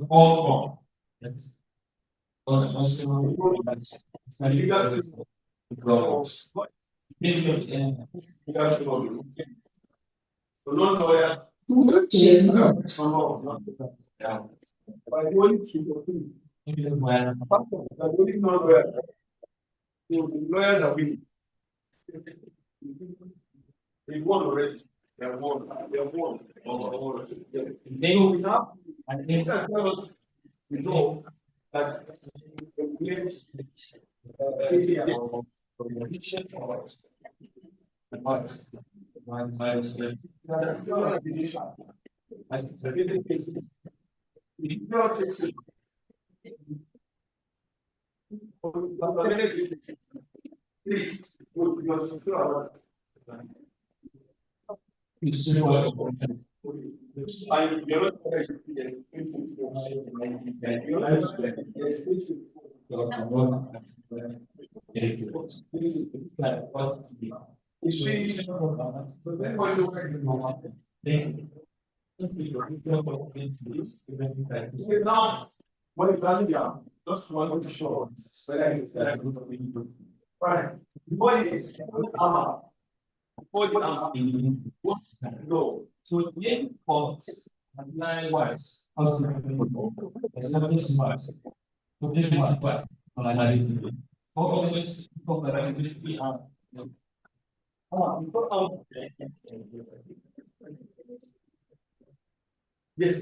all yes. But also it's not legal because non-lawyers by going to non-lawyers, the lawyers are winning. They won already. They have won. They have won. They will now, and they tell us we know that the claims now, what is value down? Just want to show whether it's that good or we need to. Right. What is armor? What no. So the end costs and line wise, also something smart. So this is what always talk about we are. Yes.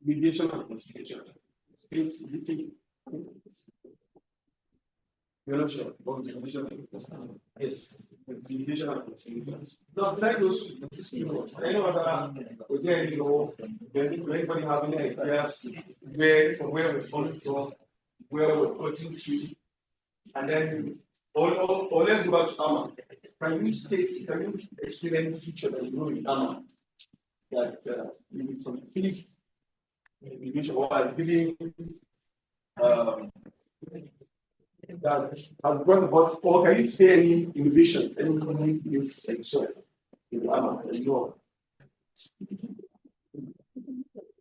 Mediation and conciliation. You're not sure about the mediation and conciliation. Yes, mediation and conciliation. Now, try those. I know that was there any law, anybody having any ideas from where we're coming from, where we're going to, and then or let's go back to Amma. Can you explain any feature that you know in Amma that you from finish mediation or giving that have brought about, or can you say any innovation, any common use in Amma and law?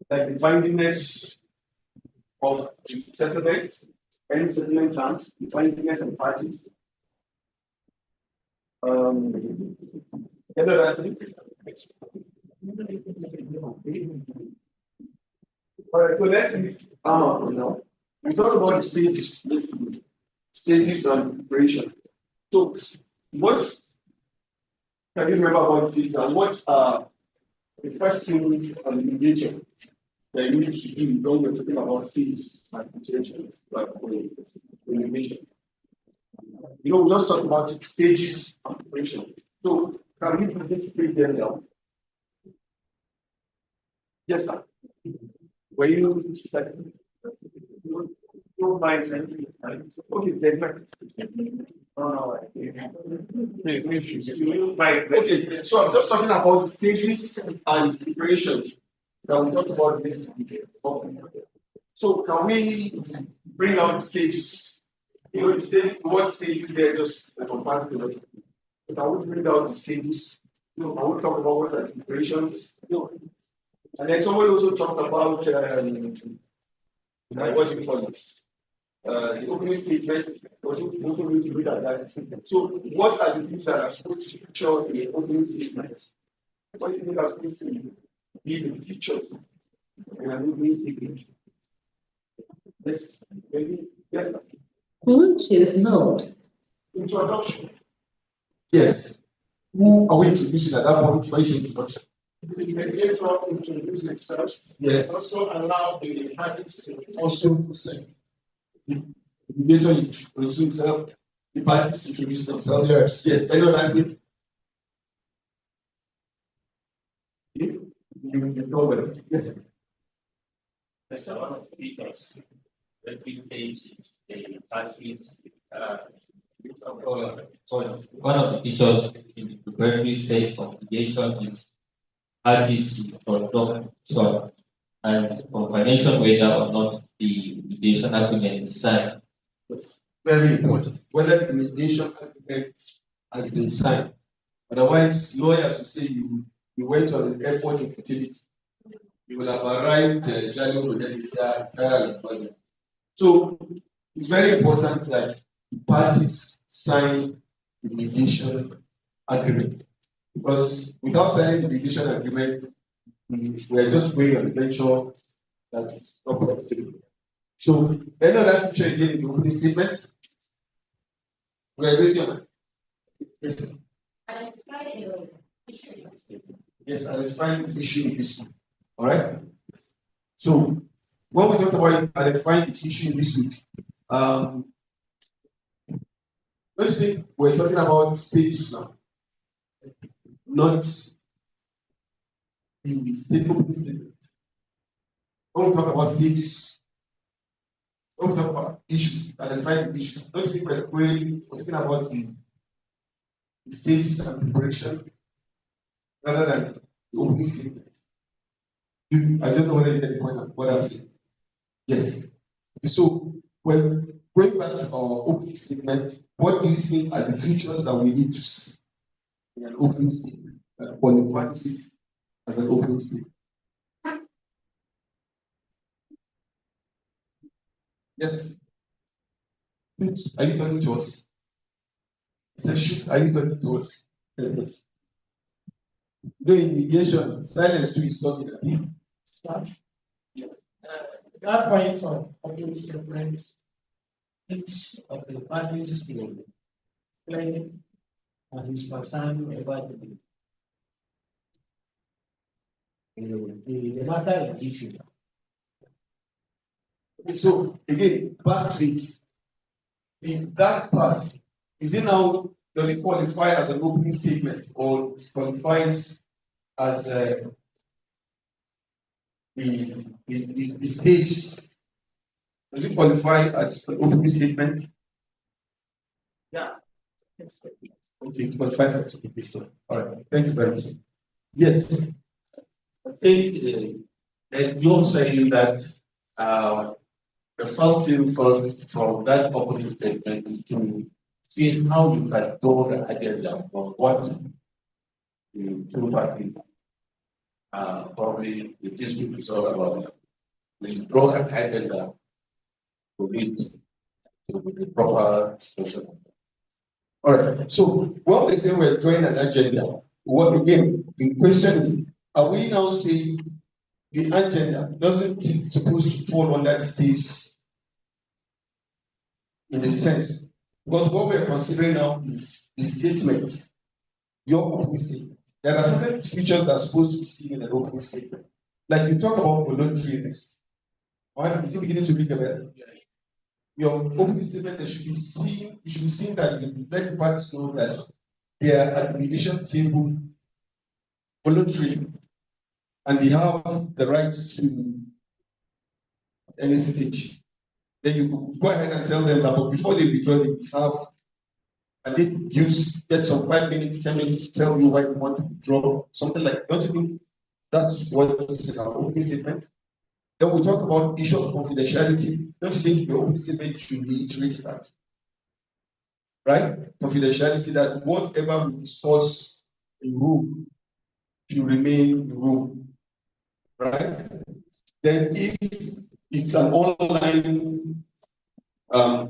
Like the bindingness of the settlement, any settlement terms, the bindingness of parties. All right, so let's see. We talked about the stages, stages and preparation. So, what can you remember about the stages and what are the first thing on the mediation that you need to do when we're talking about stages and preparation, like for mediation? We just talked about stages and preparation. So, can we break them down? Yes, sir. Were you studying? No mind. Okay, right. Okay, so I'm just talking about the stages and preparations that we talked about this. So can we bring out the stages? The stage, what stages there just encompass the logic. But I would bring out the stages. I would talk about what are the preparations. And then someone also talked about what do you call this? The opening statement. Also going to read that statement. So, what are the things that are supposed to feature in the opening statement? What do you think are supposed to be the features in an opening statement? Yes, maybe yes. Bluetooth mode. Introduction. Yes. Who are we introducing at that point? What is introduction? The mediator introduces themselves. Yes. Also allow the parties to also say. The mediator introduces himself. The parties introduce themselves. Yes. Yes. Anyone agree? You know better. Yes. That's one of the features. The key stage is the parties. One of the features in the preparatory stage of mediation is parties to conduct and confirmation whether or not the mediation agreement is signed. It's very important whether the mediation agreement has been signed. Otherwise, lawyers will say you went on an effort in futility. you will have arrived trial. So it's very important that the parties sign the mediation agreement, because without signing the mediation agreement, we are just going on the venture that is not profitable. So any other feature again in the opening statement? We are raising on. Yes. Identify the issue in this statement. Yes, identifying the issue in this. All right. So when we talk about identifying the issue in this week, don't you think we're talking about stages now? Not the statement. When we talk about stages, when we talk about issues, identifying the issues, don't you think we're talking about the stages and preparation rather than the opening statement? I don't know whether you get the point of what I'm saying. Yes. So when going back to our opening statement, what do you think are the features that we need to see in an opening statement that qualifies it as an opening statement? Yes. Are you talking to us? Are you talking to us? In mediation, silence too is talking. Start. Yes. That point of opening statements, each of the parties will explain his concern about the matter in issue. So again, back to it. That part, is it now, does it qualify as an opening statement, or it qualifies as the stages? Does it qualify as an opening statement? Yeah. Okay, it qualifies as an opening statement. All right, thank you very much. Yes. I think you're saying that the first thing first from that opening statement is to see how you can draw the agenda for what the two parties probably the dispute is all about. We draw an agenda to lead to the proper discussion. All right. So when we say we're drawing an agenda, what again the question is, are we now saying the agenda doesn't supposed to fall under the stages in a sense? Because what we're considering now is the statement, your opening statement. There are certain features that are supposed to be seen in an opening statement. Like you talk about voluntariness. Right? Is it beginning to ring a bell? Your opening statement, there should be seen, it should be seen that you let the parties know that they are at the mediation table voluntary and they have the right to at any stage. Then you go ahead and tell them that, but before they withdraw, they have, and they get some 5 minutes, 10 minutes to tell you why you want to withdraw, something like that. Don't you think that's what is in our opening statement? Then we talk about issue of confidentiality. Don't you think your opening statement should reiterate that? Right? Confidentiality, that whatever we discuss in room should remain in room. Right? Then if it's an online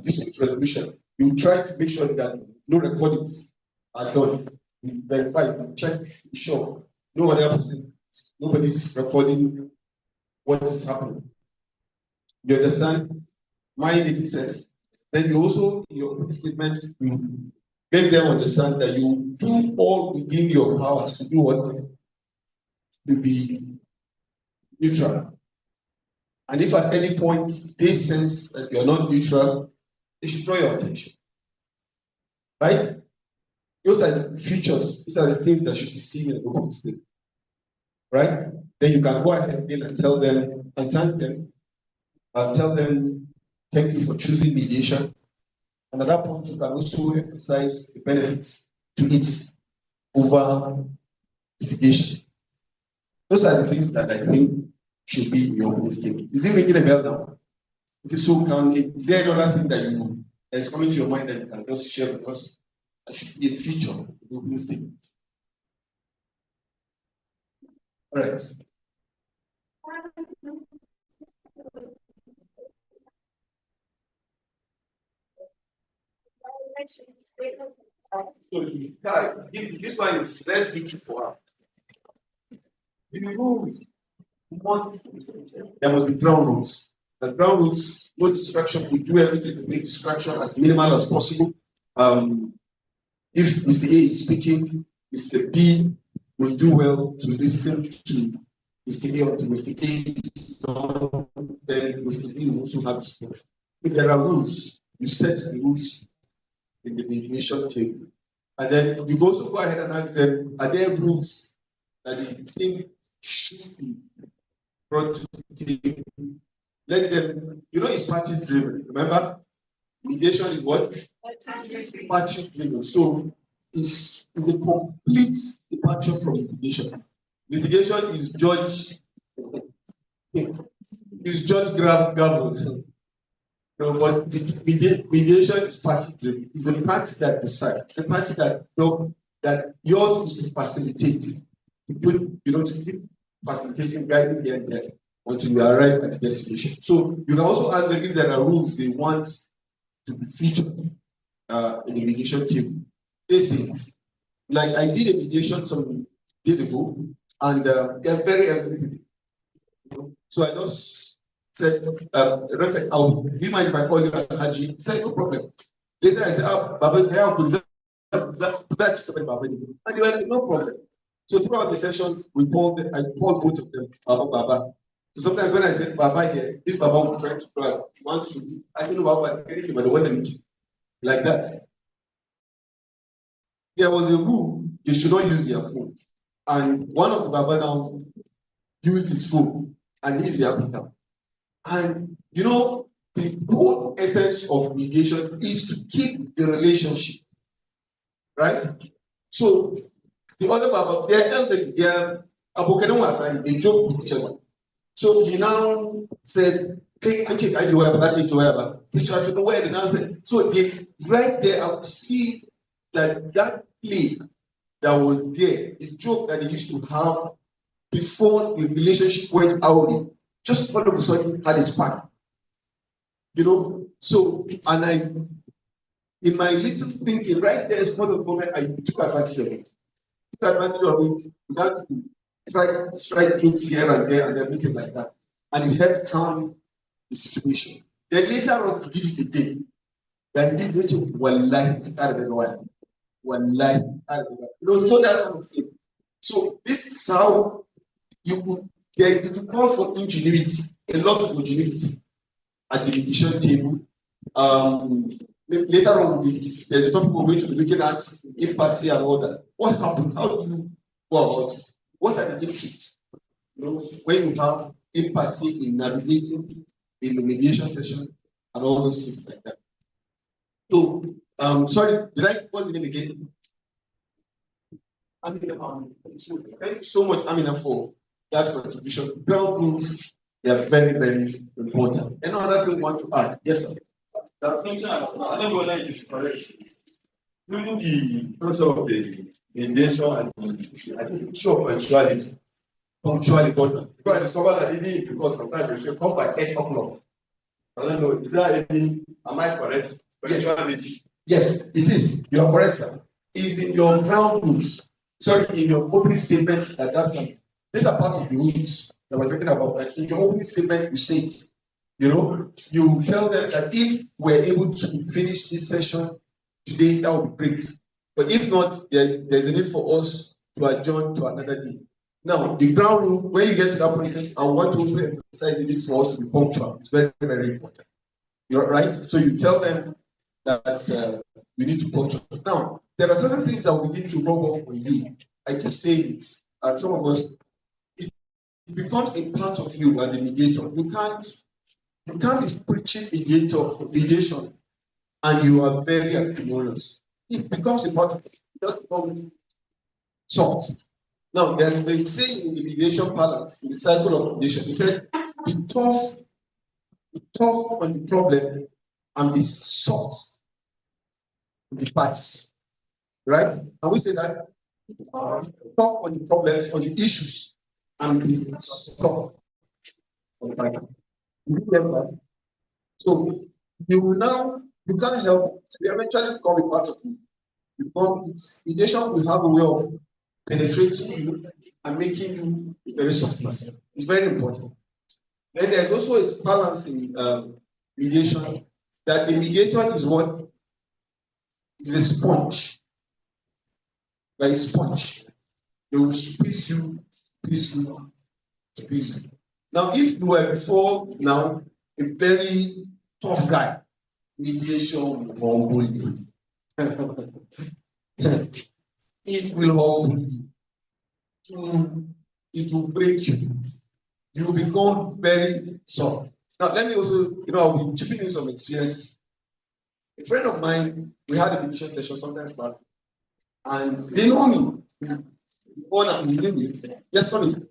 dispute resolution, you try to make sure that no recordings are done. You verify, you check, you sure no other person, nobody's recording what is happening. You understand? Mine making sense. Then you also, in your opening statement, you make them understand that you do all within your powers to do what? To be neutral. And if at any point they sense that you're not neutral, they should draw your attention. Right? Those are the features, these are the things that should be seen in an open statement. Right? Then you can go ahead again and tell them and thank them and tell them thank you for choosing mediation. And at that point, you can also emphasize the benefits to it over litigation. Those are the things that I think should be in your opening statement. Is it ringing a bell now? Okay, so is there another thing that is coming to your mind that you can just share with us? That should be a feature of the opening statement. All right. So, guy, this one is less beautiful for her. The rules must be set. There must be ground rules. The ground rules, no distraction. We do everything to make distraction as minimal as possible. If Mr. A is speaking, Mr. B will do well to listen to Mr. A until Mr. A is done, then Mr. B will also have to speak. If there are rules, you set the rules in the mediation table. And then you also go ahead and ask them, are there rules that they think should be brought to the table? Let them, it's party driven. Remember, mediation is what? Party driven. So it's a complete departure from litigation. Litigation is judge gavel. But mediation is party driven. It's a party that decides. It's a party that yours is to facilitate, to keep facilitating, guiding here and there until we arrive at the destination. So you can also ask them if there are rules they want to be featured in the mediation table. They say it. Like I did a mediation some days ago, and they're very elderly people. So I just said, Reverend, do you mind if I call you Haji? He said, no problem. Later I said, Baba, and they were like, no problem. So throughout the sessions, I called both of them Baba. So sometimes when I said Baba here, this Baba will try to try. I said, no, Baba, anything but the one that like that. There was a rule, they should not use their phone. And one of the Baba now used his phone, and he's the applicant. And the whole essence of mediation is to keep the relationship, right? So the other Baba, they're elderly, they joke with each other. So he now said, hey, I check that teacher, I don't know where the now said. So they right there, I could see that play that was there, the joke that they used to have before the relationship went out, just all of a sudden had a spark. So, and in my little thinking, right there, spot of the moment, I took advantage of it. Without to strike jokes here and there and everything like that. And it helped calm the situation. Then later on, he did it again. Then he did it, wallahi, so that kind of thing. So this is how you could call for ingenuity, a lot of ingenuity at the mediation table. Later on, there's a topic we're going to be looking at, impasse and all that. What happens? How do you go about it? What are the issues? When you have impasse in navigating in the mediation session and all those things like that. So, sorry, what's the name again? Amina. Thank you so much, Amina, for that contribution. Ground rules, they are very, very important. Any other thing you want to add? Yes, sir. That's something I don't know whether it is correct. During the process of the mediation and I think sure punctuality. Punctuality, because I discovered that even because sometimes they say come by 8 o'clock. I don't know, is there any, am I correct? Punctuality. Yes, it is. You are correct, sir. Is in your ground rules. Sorry, in your opening statement at that time. These are part of the rules that we're talking about. Like in your opening statement, you say it. You tell them that if we're able to finish this session today, that would be great. But if not, there's a need for us to adjourn to another day. Now, the ground rule, when you get to that point, I want to also emphasize the need for us to be punctual. It's very, very important. You're right. So you tell them that you need to punctual. Now, there are certain things that will begin to rub off on you. I keep saying it, and some of us, it becomes a part of you as a mediator. You can't be preaching mediation, and you are very acrimonious. It becomes a part of it. It doesn't become soft. Now, there is a saying in the mediation balance, in the cycle of mediation, he said, be tough on the problem and be soft on the parties. Right? And we say that tough on the problems, on the issues, and be soft on the parties. So you can't help it. We eventually become a part of you. Mediation will have a way of penetrating you and making you a very soft person. It's very important. Then there's also a balance in mediation, that the mediator is what? Is a sponge. Like a sponge. They will squeeze you, squeeze you, squeeze you. Now, if you were before now a very tough guy, mediation will humble you. It will humble you. It will break you. You will become very soft. Now, let me also, I'll be chipping in some experiences. A friend of mine, we had a division session sometimes back, and they know me. The owner, he knew me. Yes, come in.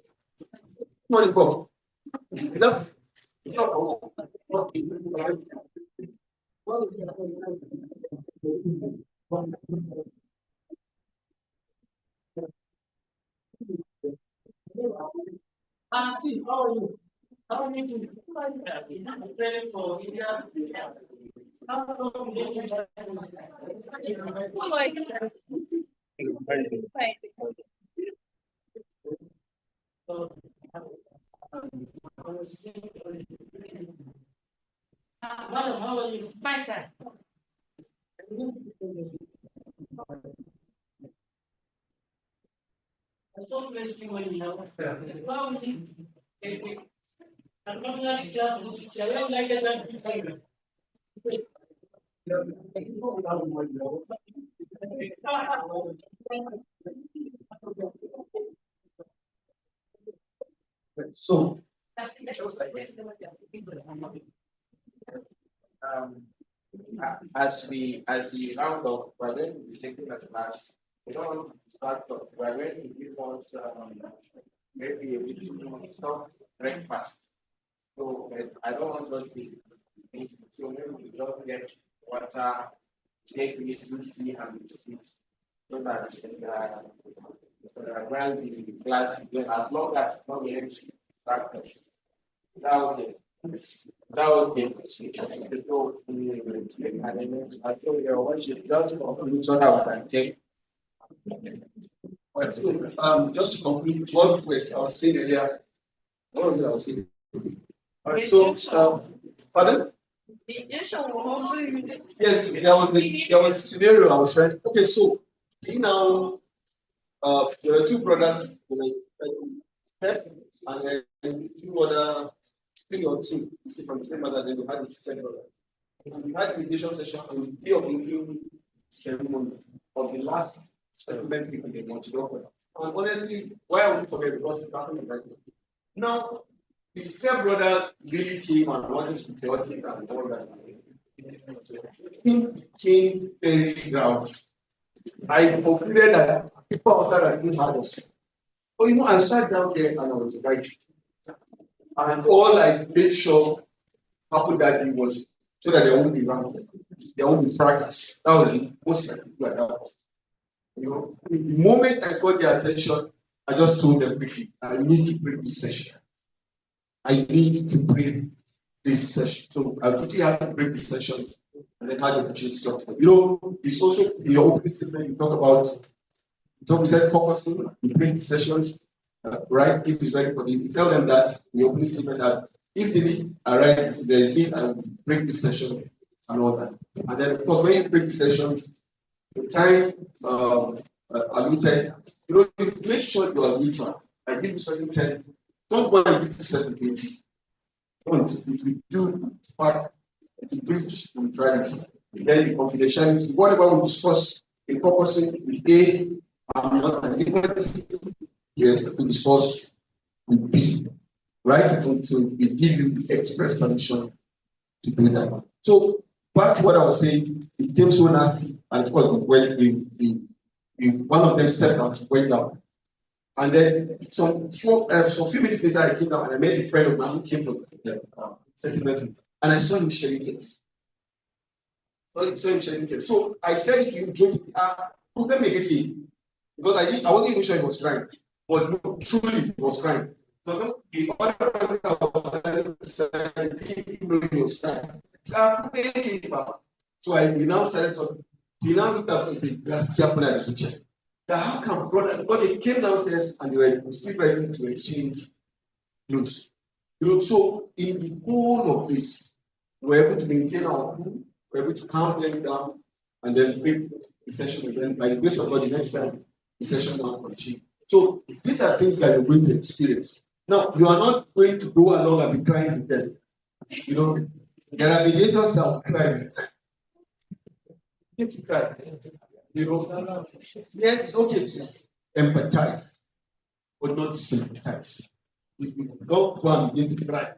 Morning, Prof. Is that? Auntie, how are you? How are you doing? I'm training for India. How long do you Madam, how are you? Fine, sir. I saw plenty when you know. How are you? I'm not in the class with teacher. I don't like that. So, as we round up, we're going to be taking a class. We don't want to start up. We're going to give us maybe a little breakfast. So I don't want us to eat. So maybe we just get water, take it easy and sleep. So that while the class is going, as long as it's not going to start us. That okay. That okay. I told you what you just conclude so that we can take. Right, so, just to conclude what I was saying earlier, what was it I was saying? All right, so, pardon? Yes, there was a scenario I was trying. Okay, so see now, there were two brothers, step, and then two other, three or two, you see from the same mother, then they had a second brother. We had a mediation session on the day of the opening ceremony of the last settlement people they want to go for. And honestly, why I would forget, because it happened right now. The step brother really came and wanted to be chaotic and all that. He became very loud. I concluded that people outside are really hard. But I sat down there and I was right. And all I made sure happened that day was so that there won't be round, there won't be fracas. That was the most I could do at that point. The moment I got their attention, I just told them quickly, I need to break this session. I need to break this session. So I quickly had to break this session and then had the opportunity to talk to them. It's also in your opening statement, you talk about, we said focusing, you break the sessions, right? It is very important. You tell them that in your opening statement that if the need arises, there is need, and break the session and all that. And then, of course, when you break the sessions, the time allotted, you make sure you are neutral. I give this person 10. Don't go and give this person 20. Don't. If you do, part, it will breach neutrality. Then the confidentiality, whatever we discuss in purposing with A, I'm not an event, yes, we discuss with B, right? Until we give you the express permission to do that. So, back to what I was saying, it became so nasty, and of course, when one of them stepped out, went down. And then some few minutes later, I came down and I met a friend of mine who came from the settlement, and I saw him sharing things. So I said to him, joking, let me get him. Because I wasn't even sure he was crying. But no, truly he was crying. Because the other person I was didn't know he was crying. So we now started talking. He now looked at me and said, Gaskia Puna the kitchen. That how come, brother? Because they came downstairs and they were still ready to exchange notes. So in the whole of this, we're able to maintain our cool, we're able to calm them down, and then pick the session again. By the grace of God, the next time the session will continue. So these are things that you're going to experience. Now, you are not going to go along and be crying with them. There are mediators that will cry. To cry. Yes, it's okay to empathize, but not to sympathize. You don't go and begin to cry.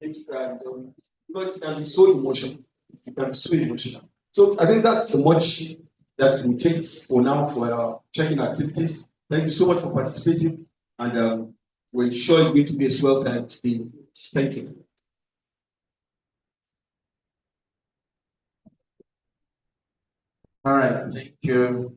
Because it can be so emotional. It can be so emotional. So I think that's the much that we take for now for our checking activities. Thank you so much for participating, and we're sure it's going to be a swell time today. Thank you. All right, thank you.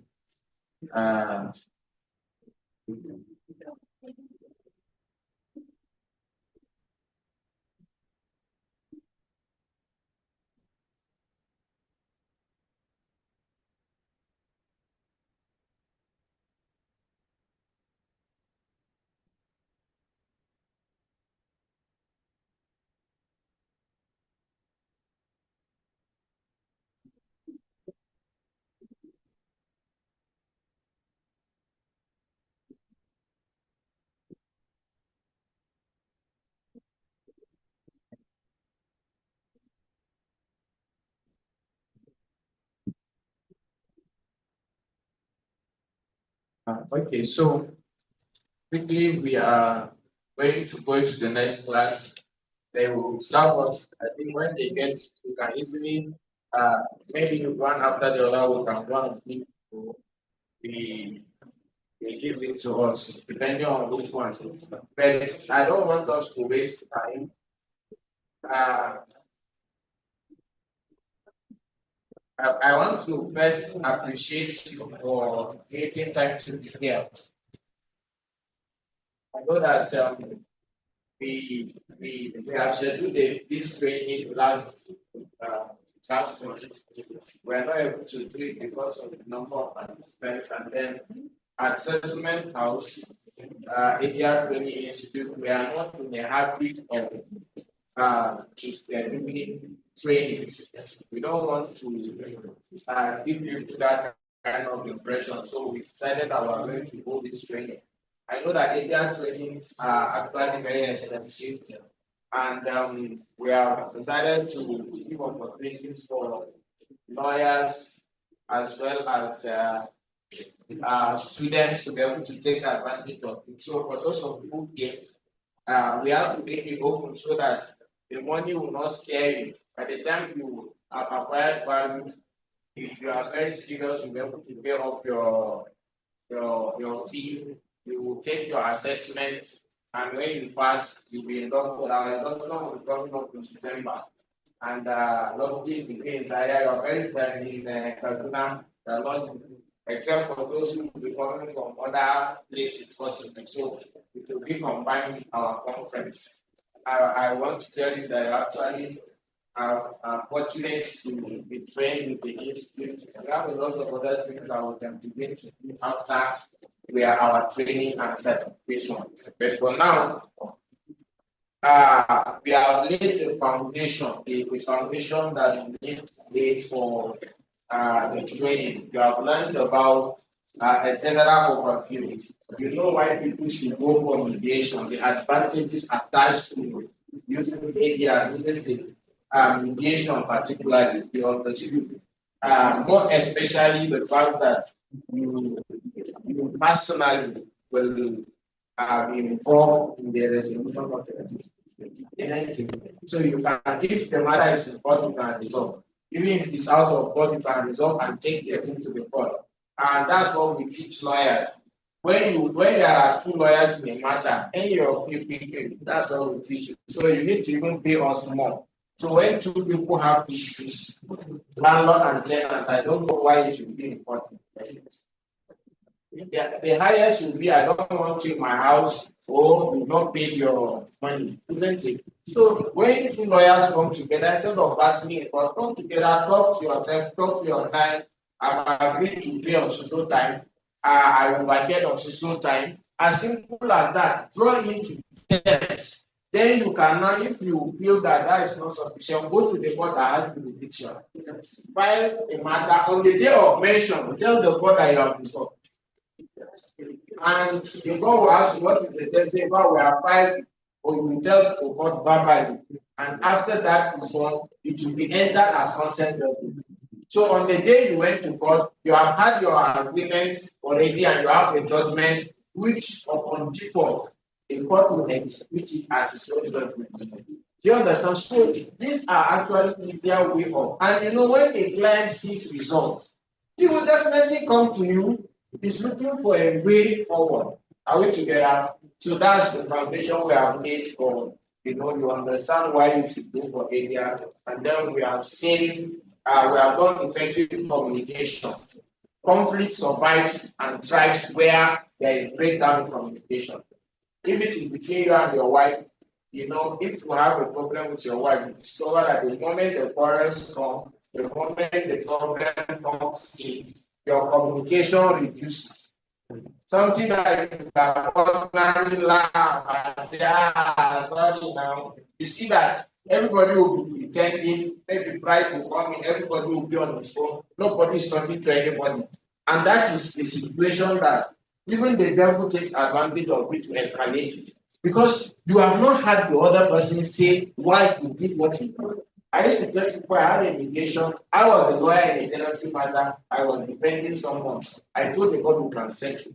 Okay, so quickly we are going to go to the next class. They will serve us. I think when they get, you can easily, maybe one after the other, we can go and give they give it to us, depending on which one. But I don't want us to waste time. I want to first appreciate you for creating time to be here. I know that we have scheduled this training last month. We are not able to do it because of the number of participants, and then at Settlement House, India Training Institute, we are not in the habit of scheduling trainings. We don't want to give you that kind of impression, so we decided that we are going to hold this training. I know that Indian trainings are actually very expensive, and we have decided to give opportunities for lawyers as well as students to be able to take advantage of it. So for those of you who came, we have to make it open so that the money will not scare you. By the time you have acquired value, if you are very serious, you'll be able to pay off your fee. You will take your assessment, and when you pass, you'll be inducted. Our induction will be coming up in December. And luckily, between Zaria, you are very friendly in Kaduna, except for those who will be coming from other places possibly. So it will be combined with our conference. I want to tell you that you actually are fortunate to be trained with the institute. We have a lot of other things that we can begin to do after we are our training and certification. But for now, we have laid the foundation, the foundation that we need to lay for the training. You have learned about a general overview. You know why people should go for mediation, the advantages attached to using media, using the mediation particularly, the understood. More especially the fact that you personally will be involved in the resolution of the so you can, if the matter is in court, you can resolve. Even if it's out of court, you can resolve and take the thing to the court. And that's what we teach lawyers. When there are two lawyers in a matter, any of you pick it, that's what we teach you. So you need to even pay us more. So when two people have issues, landlord and tenant, I don't know why it should be important. The highest should be, I don't want you in my house, or you not pay your money, isn't it? So when two lawyers come together, instead of battling in court, come together, talk to yourself, talk to your client. I've agreed to pay on so time. I will budget on so time. As simple as that. Draw into terms. Then you can now, if you feel that that is not sufficient, go to the court that has jurisdiction. File a matter on the day of mention. Tell the court that you have resolved. And the court will ask you what is the term. Say, well, we have filed, or you will tell the court verbally. And after that is done, it will be entered as consent document. So on the day you went to court, you have had your agreement already and you have a judgment which upon default, the court will execute it as its own judgment. Do you understand? So these are actually easier way of. And you know, when a client sees results, he will definitely come to you. He's looking for a way forward. Are we together? So that's the foundation we have made for, you understand why you should go for area. And then we have seen, we have done effective communication. Conflict survives and thrives where there is breakdown in communication. If it is between you and your wife, if you have a problem with your wife, you discover that the moment the quarrels come, the moment the problem comes in, your communication reduces. Something that you can ordinarily laugh and say, sorry now. You see that everybody will be pretending, maybe pride will come in, everybody will be on his phone, nobody is talking to anybody. And that is the situation that even the devil takes advantage of it to escalate it. Because you have not had the other person say why you did what you did. I used to tell people I had a mediation. I was a lawyer in a tenancy matter. I was defending someone. I told the court we can settle.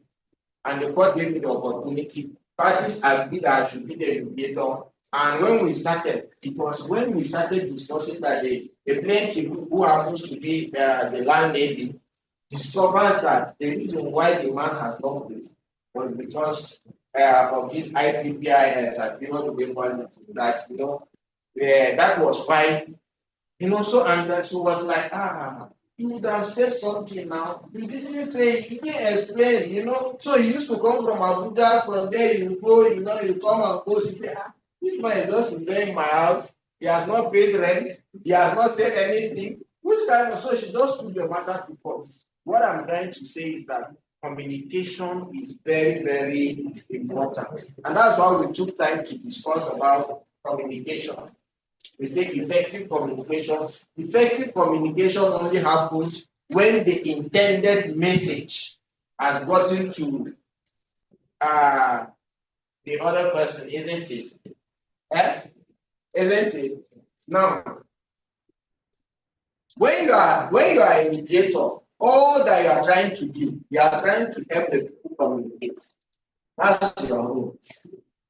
And the court gave me the opportunity. Parties agreed that I should be the mediator. And when we started, it was when we started discussing that the plaintiff, who happens to be the landlady, discovers that the reason why the man has not paid was because of this IPPIS agreement with one that that was fine. So and that she was like, you would have said something now. You didn't say, you didn't explain, So he used to come from Abuja, from there you go, you come and go. She say, this man is just enjoying my house. He has not paid rent. He has not said anything. Which kind of, so she just put the matter to court. What I'm trying to say is that communication is very, very important. And that's why we took time to discuss about communication. We say effective communication. Effective communication only happens when the intended message has gotten to the other person, isn't it? Isn't it? Now, when you are a mediator, all that you are trying to do, you are trying to help the people communicate. That's your role.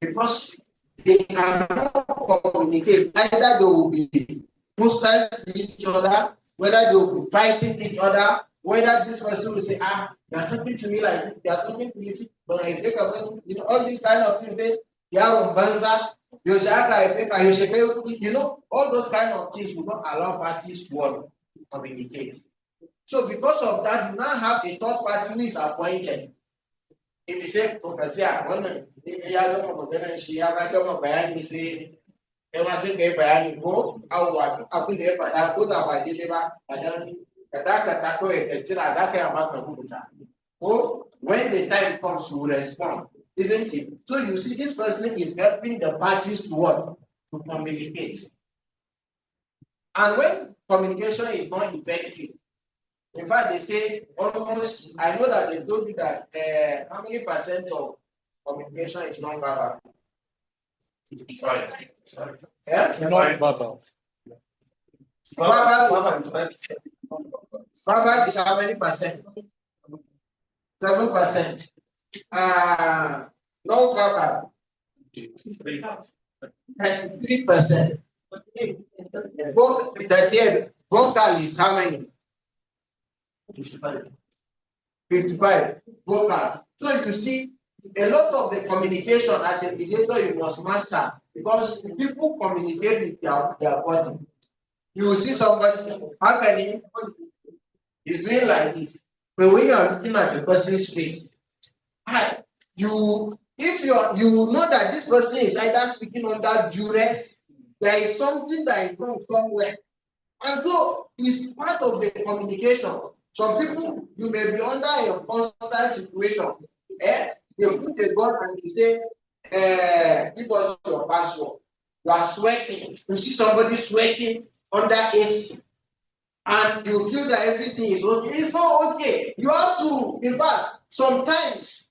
Because they cannot communicate. Either they will be hostile to each other, whether they will be fighting each other, whether this person will say, you are talking to me like this, you are talking to me, but I take a all these kind of things, they are on Banza, all those kind of things will not allow parties to communicate. So because of that, you now have a third party who is appointed. If you say, when the time comes, you will respond, isn't it? So you see, this person is helping the parties to communicate. And when communication is not effective, in fact, they say almost, I know that they told you that how many percent of communication is non-verbal? 55. Non-verbal. Verbal is how many percent? 7%. Non-verbal. 33%. Vocal is how many? 55. Vocal. So you see, a lot of the communication as a mediator you must master, because people communicate with their body. You will see somebody, how can he? He's doing like this. But when you are looking at the person's face, you know that this person is either speaking under duress there is something that is wrong somewhere. And so it's part of the communication. Some people, you may be under a constant situation. They put a gun and they say, give us your password. You are sweating. You see somebody sweating under AC. And you feel that everything is okay. It's not okay. You have to, in fact, sometimes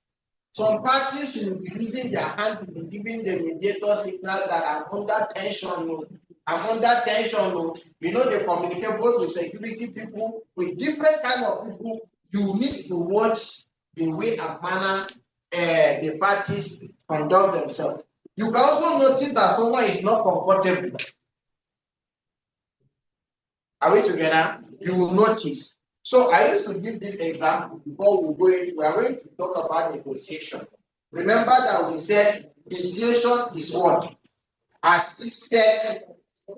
some parties will be using their hand to be giving the mediator signal that I'm under tension. I'm under tension. You know, they communicate both with security people, with different kind of people. You need to watch the way and manner the parties conduct themselves. You can also notice that someone is not comfortable. Are we together? You will notice. So I used to give this example before we go into. We are going to talk about negotiation. Remember that we said mediation is what? Assisted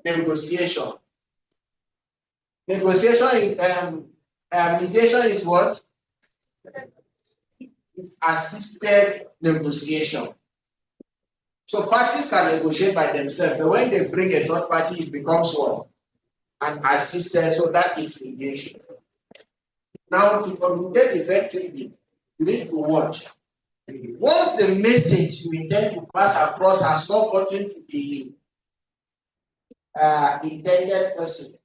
negotiation. Negotiation is mediation is what? It's assisted negotiation. So parties can negotiate by themselves, but when they bring a third party, it becomes what? An assisted. So that is mediation. Now, to communicate effectively, you need to watch. Once the message you intend to pass across has not gotten to the intended person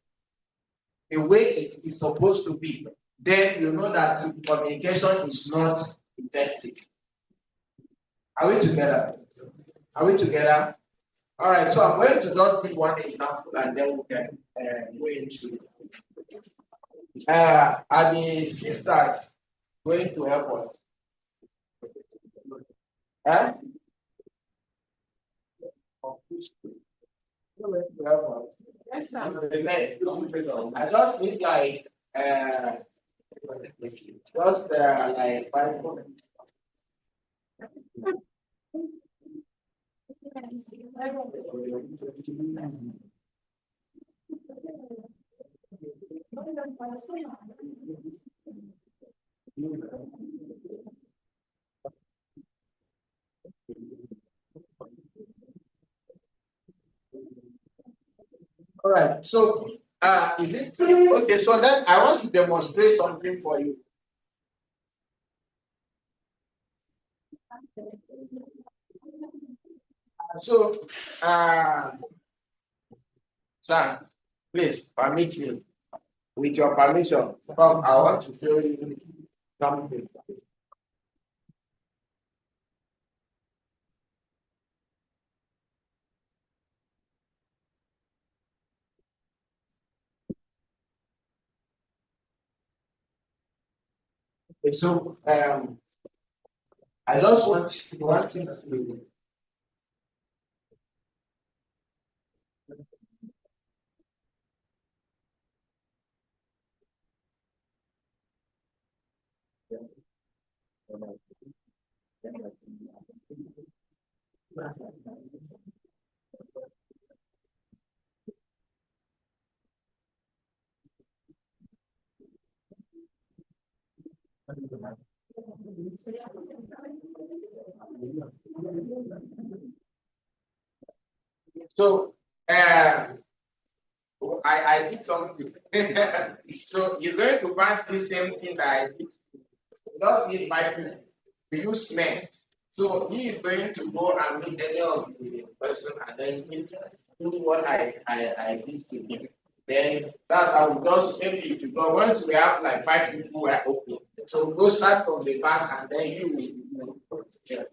the way it is supposed to be, then you know that the communication is not effective. Are we together? Are we together? All right, so I'm going to just give one example and then we can go into are the sisters going to help us? Huh? Yes, sir. I just need like just like 5 minutes. All right, so is it okay? So then I want to demonstrate something for you. So, sir, please permit me. With your permission, come. I want to show you something. Okay, so I just want one thing to. So I did something. So he's going to pass the same thing that I did. He just need 5 people. We use men. So he is going to go and meet any of the person and then do what I did to him. Then that's how we just maybe it will go. Once we have like 5 people, we're okay. So we go start from the back and then you will. Yeah.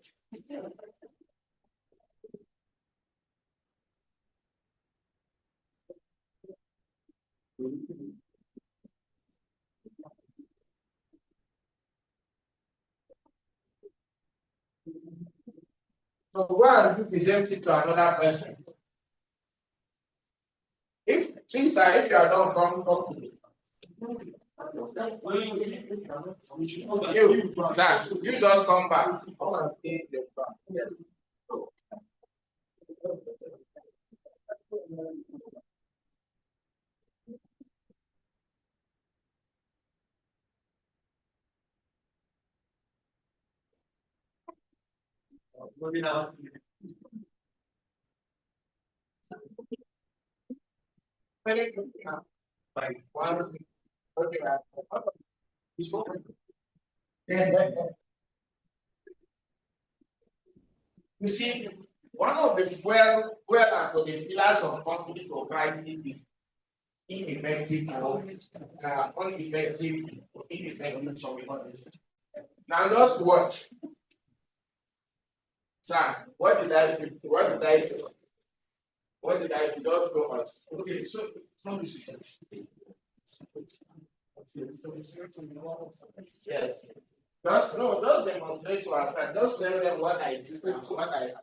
So go and do the same thing to another person. If you are done, come to me. You just come back. Come and take the back. Yes. Like one, okay, you see, one of the for the pillars of conflict or crisis is ineffective or ineffective communication. Now just watch. Sir, what did I do? What did I do? What did I do? Don't go us. Okay, so from this issue. Yes. Just demonstrate to us and just tell them what I do and what I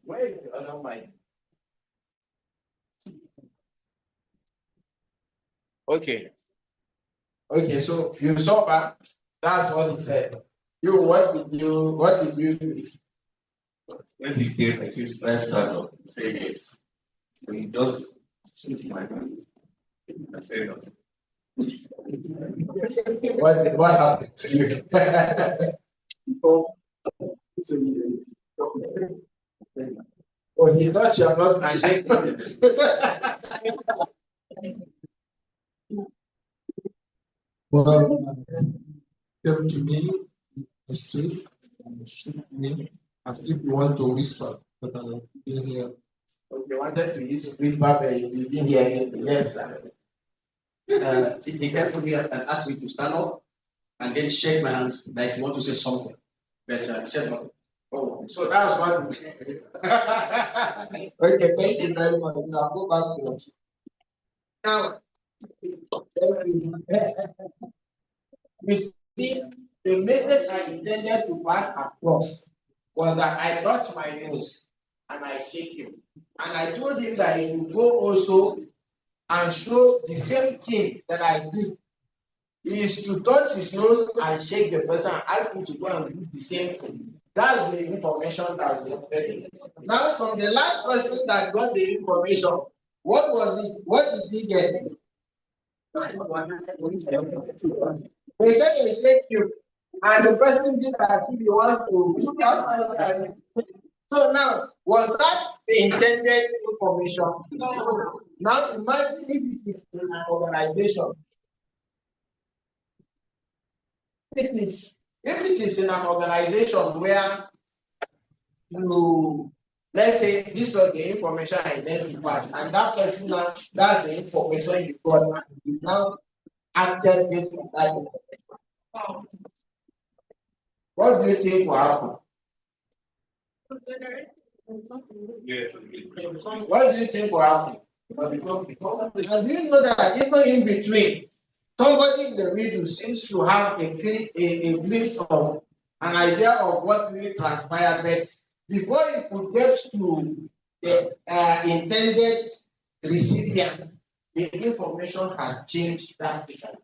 Where is the other mic? Okay. Okay, so you saw that. That's what it said. What did you do? When he came, I said, let's stand up. He said yes. So he just shoot my hand. I said no. What happened to you? Oh, he thought you are not answering. Well, came to me, the street, and shoot me as if you want to whisper, but I didn't hear. Okay, wanted to use whisper, but you didn't hear anything. Yes, sir. He came to me and asked me to stand up and then shake my hands like you want to say something. But I said no. Oh, so that's what. Okay, thank you very much. I'll go back to it. Now, you see, the message I intended to pass across was that I touch my nose and I shake him. And I told him that he would go also and show the same thing that I did. He is to touch his nose and shake the person and ask him to go and do the same thing. That's the information that we wanted. Now, from the last person that got the information, what was it? What did he get? They said they shake you, and the person did as if he wants to. So now, was that the intended information? Now, imagine if it is in an organization. If it is in an organization where you, let's say this was the information I then to pass, and that person now, that's the information you got, and you now acted based on that information. What do you think will happen? What do you think will happen? And do you know that even in between, somebody in the middle seems to have a glimpse of an idea of what really transpired, but before you could get to the intended recipient, the information has changed drastically.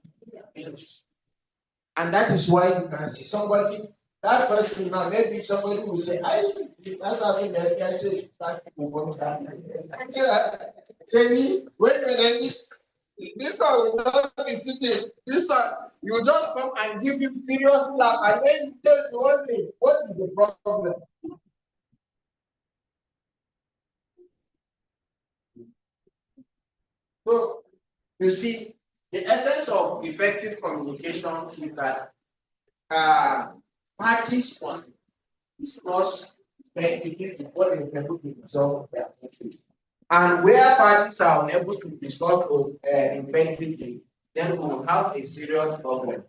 And that is why you can see somebody, that person now, maybe somebody will say, that's happening there, that's say me, when this one will not be sitting, this one, you just come and give him serious slap and then you tell the one thing, what is the problem? So, you see, the essence of effective communication is that parties must discuss effectively before they are able to resolve their conflict. And where parties are unable to discuss effectively, then we will have a serious problem.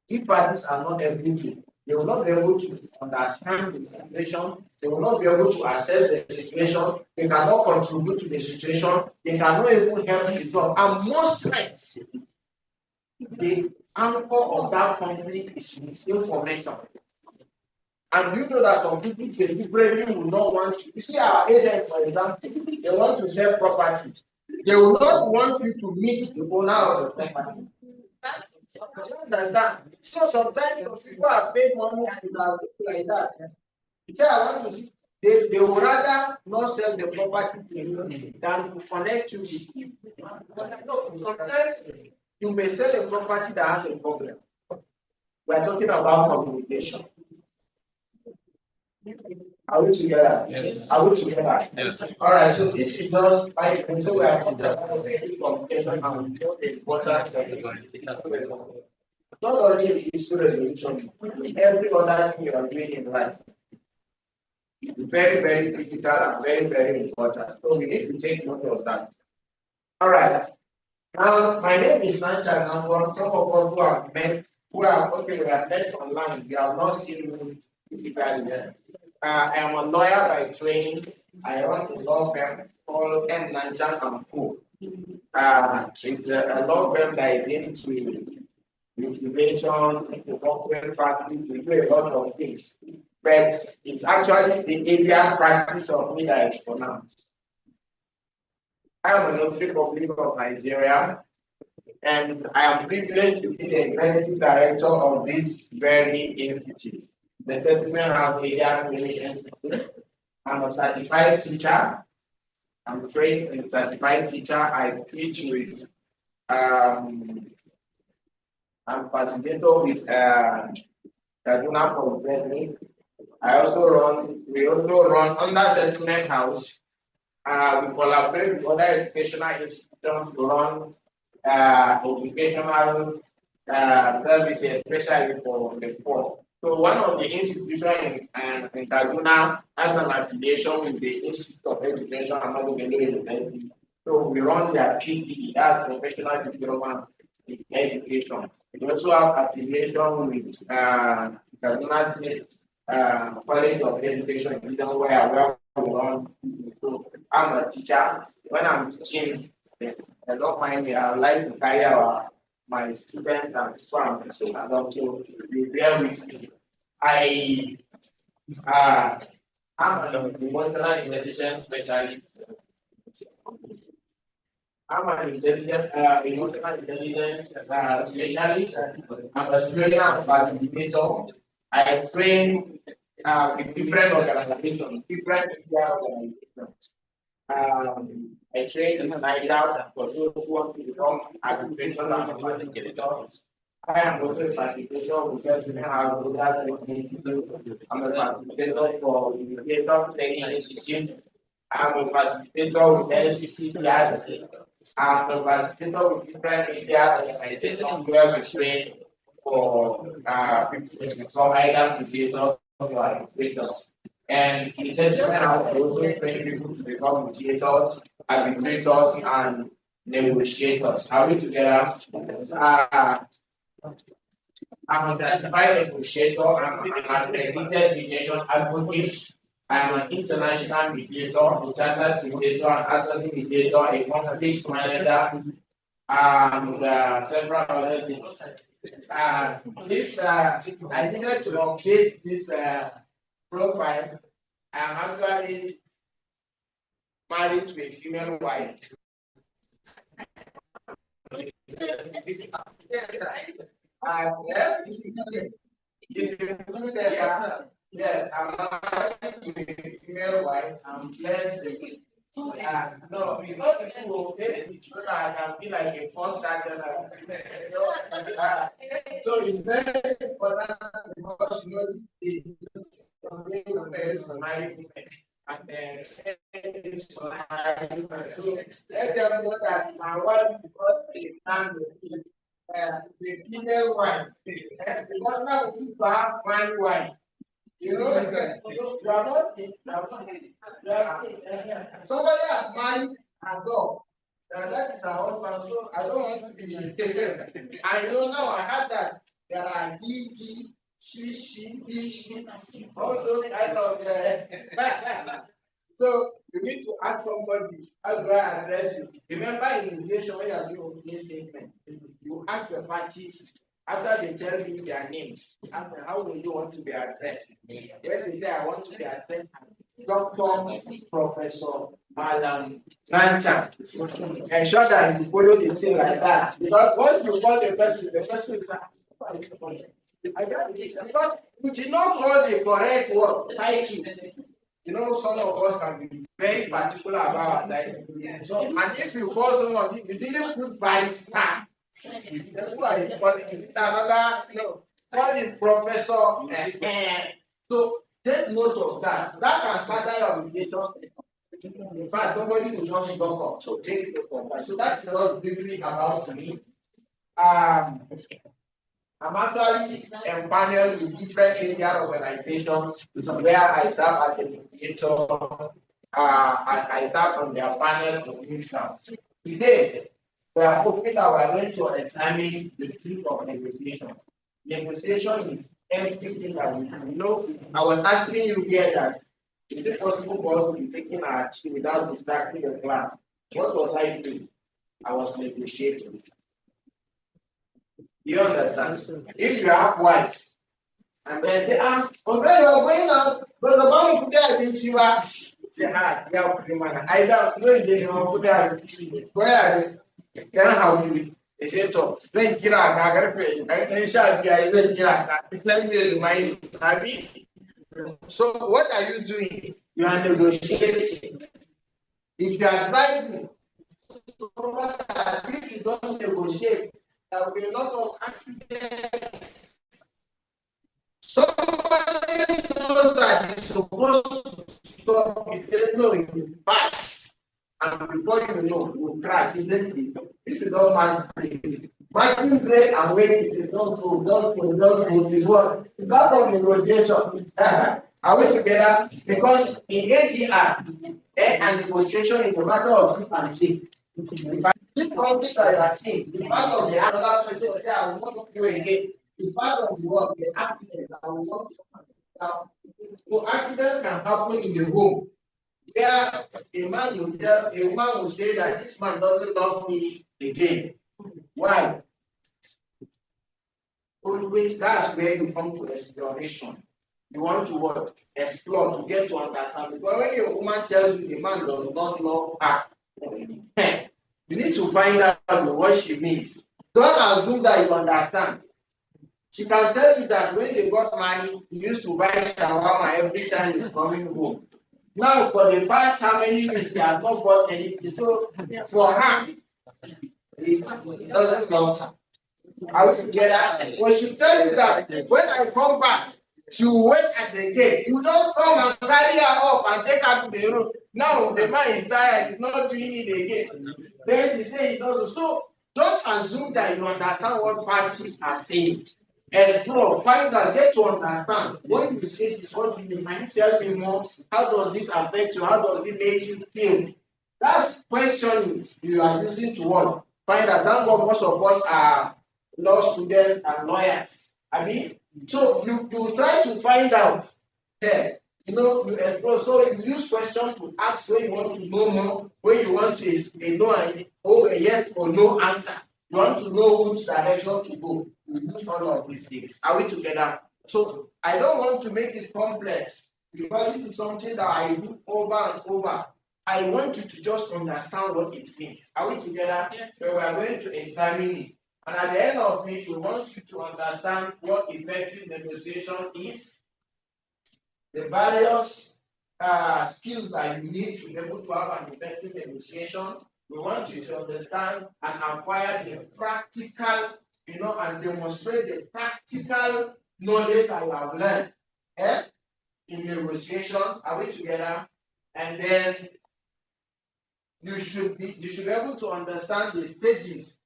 If parties are not able to, they will not be able to understand the situation, they will not be able to assess the situation, they cannot contribute to the situation, they cannot even help resolve. And most times, the anchor of that conflict is misinformation. And you know that some people deliberately will not want to. You see, our agents, for example, they want to sell property. They will not want you to meet the owner of the property. You understand? So sometimes people have paid money and they are like that. You say, I want to see. They would rather not sell the property to you than to connect you with you. No, sometimes you may sell a property that has a problem. We are talking about communication. Are we together? Yes. Are we together? Yes. All right. So this is just my. So we are talking about basic communication and the importance of it. Not only issue resolution, every other thing you are doing in life is very, very critical and very, very important. So we need to take note of that. All right. Now, my name is Sancha Nangwa. Some of us who have met, we have met online, we have not seen me physically. I am a lawyer by training. I run a law firm called M. Nanjan and Co. It's a law firm that is into litigation, into corporate practice, we do a lot of things. But it's actually the area practice of me that is pronounced. I am a notary public of Nigeria, and I am privileged to be the executive director of this very institute, the Settlement House Area Training Institute. I'm a certified teacher. I'm trained in certified teacher. I teach with I'm facilitator with Kaduna Polytechnic. We also run under Settlement House. We collaborate with other educational institutions to run educational services, especially for the poor. So one of the institutions in Kaduna has an affiliation with the Institute of Education and Management University. So we run their PD, that's professional diploma in education. We also have affiliation with Kaduna State College of Education, where we run. So I'm a teacher. When I'm teaching, I don't mind me. I like to carry my students and students. So I don't you bear with me. I'm an emotional intelligence specialist. I'm an emotional intelligence specialist. I'm a trainer and facilitator. I train with different organizations, different media organizations. I train in Nigeria for those who want to become agricultural and facilitators. I am also a facilitator with Settlement House. I'm a facilitator for the Education Training Institute. I'm a facilitator with NCCRC. I'm a facilitator with different media organizations where we train for some item creators or administrators. And in Settlement House, we also train people to become mediators, arbitrators, and negotiators. Are we together? I'm a certified negotiator, I'm an accredited mediation advocate, I'm an international mediator, a chartered mediator, an attorney mediator, a conflict manager, and several other things. I needed to update this profile. I'm actually married to a female wife. Yes, I'm married to a female wife. I'm blessed. No, it's not true, okay? So that I can be like a first general. So it's very important because it's married women. And then so let them know that my wife is not a man the female wife. Because now we used to have one wife. You know, you are not somebody has married a dog. That is her husband, so I don't want to be I know now I had that there are he, she, all those kind of so you need to ask somebody, how do I address you? Remember in relation when you are doing opening statement, you ask the parties after they tell you their names, ask them how will you want to be addressed? When they say I want to be addressed, Doctor, Professor, Madam, Rancha. Ensure that you follow the thing like that. Because once you call the person is like, I got it. Because you did not call the correct word, title. You know, some of us can be very particular about that. So, and if you call someone, you didn't put barrister. Who are you calling? Is it another? No. call him professor. So take note of that. That can scatter your obligation. In fact, nobody will just come up. So take note of that. So that's not briefly about me. I'm actually empaneled with different media organizations where I serve as a mediator. I serve on their panel of ministers. Today, we are hoping that we are going to examine the truth of negotiation. Negotiation is everything that we do. You know, I was asking you here that is it possible for us to be taking our tea without distracting the class? What was I doing? I was negotiating. You understand? If you have wives and then say, okay, you're going out, but the one who there with you are say, yeah, man. I don't know if they know who they are. Where are they? Can I help you? They say, so then Kira, I got to pay. And shall be I then Kira. Let me remind you. So what are you doing? You are negotiating. If you are driving, if you don't negotiate, there will be a lot of accidents. Somebody knows that you're supposed to stop, you say no, you pass, and before you know, you crash. If you don't mind, marking break and wait, if you don't go, is what? It's part of negotiation. Are we together? Because in AGR, and negotiation is a matter of give and take. This conflict that you are seeing is part of the another person will say, I will not do again. It's part of the work, the accident that will not happen. So accidents can happen in the home. Where a man will tell, a woman will say that this man doesn't love me again. Why? Always that's where you come to exploration. You want to what? Explore to get to understand. Because when your woman tells you the man does not love her, you need to find out what she means. Don't assume that you understand. She can tell you that when they got married, he used to buy shawarma every time he's coming home. Now, for the past how many weeks, he has not bought anything. So, for her, he doesn't love her. I will together. When she tell you that when I come back, she will wait at the gate. You just come and carry her up and take her to the room. Now the man is tired, he's not doing it again. Then she say he doesn't. So don't assume that you understand what parties are saying. Explore, find out, get to understand. When you say this, what you mean? Can you tell me more? How does this affect you? How does it make you feel? That's questioning you are using to what? Find out. Thank God most of us are law students and lawyers. I mean, so you try to find out. You explore. So you use questions to ask when you want to know more, when you want to a yes or no answer. You want to know which direction to go. You use all of these things. Are we together? So I don't want to make it complex because this is something that I do over and over. I want you to just understand what it means. Are we together? Yes. So we are going to examine it. And at the end of it, we want you to understand what effective negotiation is, the various skills that you need to be able to have an effective negotiation. We want you to understand and acquire the practical, and demonstrate the practical knowledge that you have learned in negotiation. Are we together? And then you should be able to understand the stages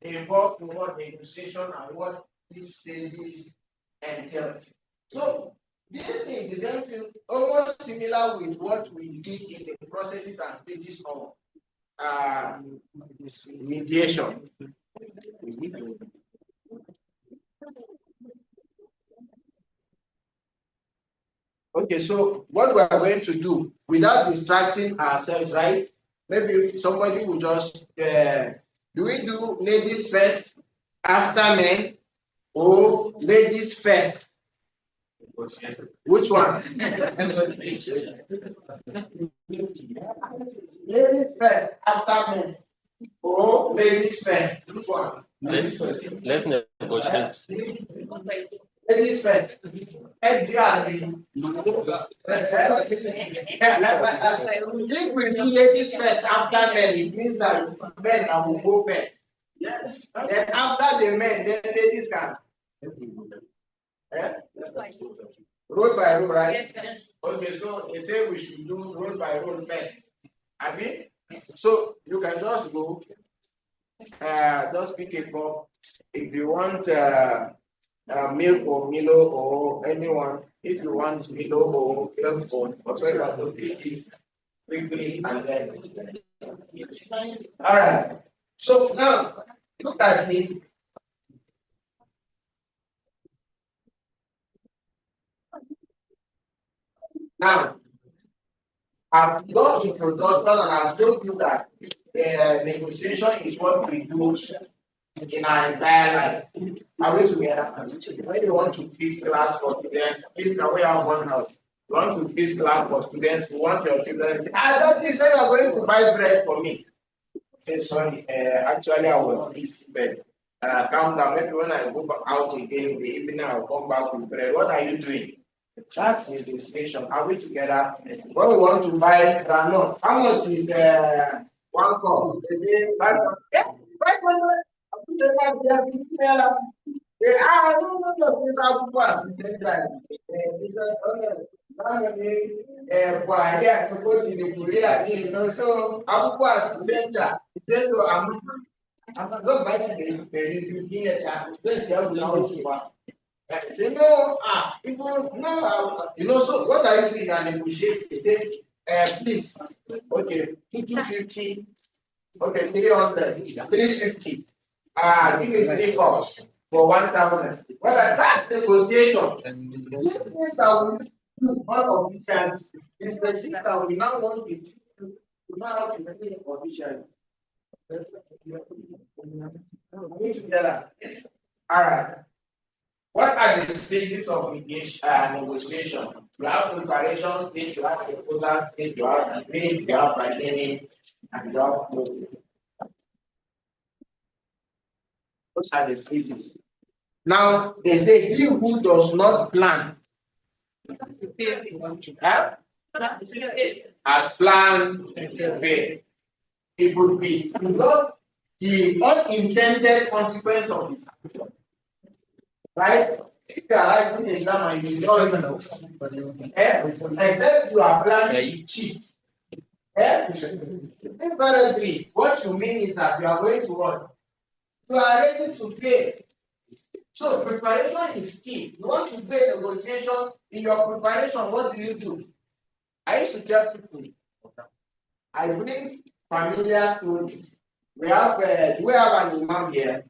involved in what negotiation and what each stages entails. So this thing is almost similar with what we did in the processes and stages of mediation. Okay, so what we are going to do without distracting ourselves, right? Maybe somebody will just do we do ladies first after men or ladies first? Which one? Ladies first after men or ladies first? Which one? Let's negotiate. Ladies first. If we do ladies first after men, it means that men will go first. Yes. Then after the men, then ladies can. Eh? Road by road, right? Okay, so they say we should do road by road first. Abi? So you can just go, just pick a cup. If you want milk or Milo or anyone, if you want Milo or milk or whatever, so take it quickly and then. All right. So now look at it. Now I've done introduction and I've told you that negotiation is what we do in our entire life. I wish we had when you want to fix class for students, please can we have one house? You want to fix class for students, you want your children. I thought you said you are going to buy bread for me. Say sorry, actually I was eating bread. Calm down. Maybe when I go back out again in the evening, I'll come back with bread. What are you doing? That's the destination. Are we together? When we want to buy granite, how much is one cup? They say 500. Yeah, 500. So I'm not going to so what are you doing and negotiate? They say, please, okay, 250, okay, 300, 350. Give me 3 cups for 1,000. Well, that's negotiation. Yes, I will do all of these things. It's the thing that we now want to know how to make it official. Together. All right. What are the stages of negotiation? You have preparation stage, you have proposal stage, you have debate, you have bargaining, and you have closing. Those are the stages. Now they say he who does not plan as planned fail. It would be not the unintended consequence of his action. Right? If you are writing an exam and you don't even know, except you are planning to cheat. Invariably, what you mean is that you are going to what? You are ready to fail. So preparation is key. You want to fail negotiation in your preparation, what do? I used to tell people, I bring familiar stories. We have, do we have an imam here?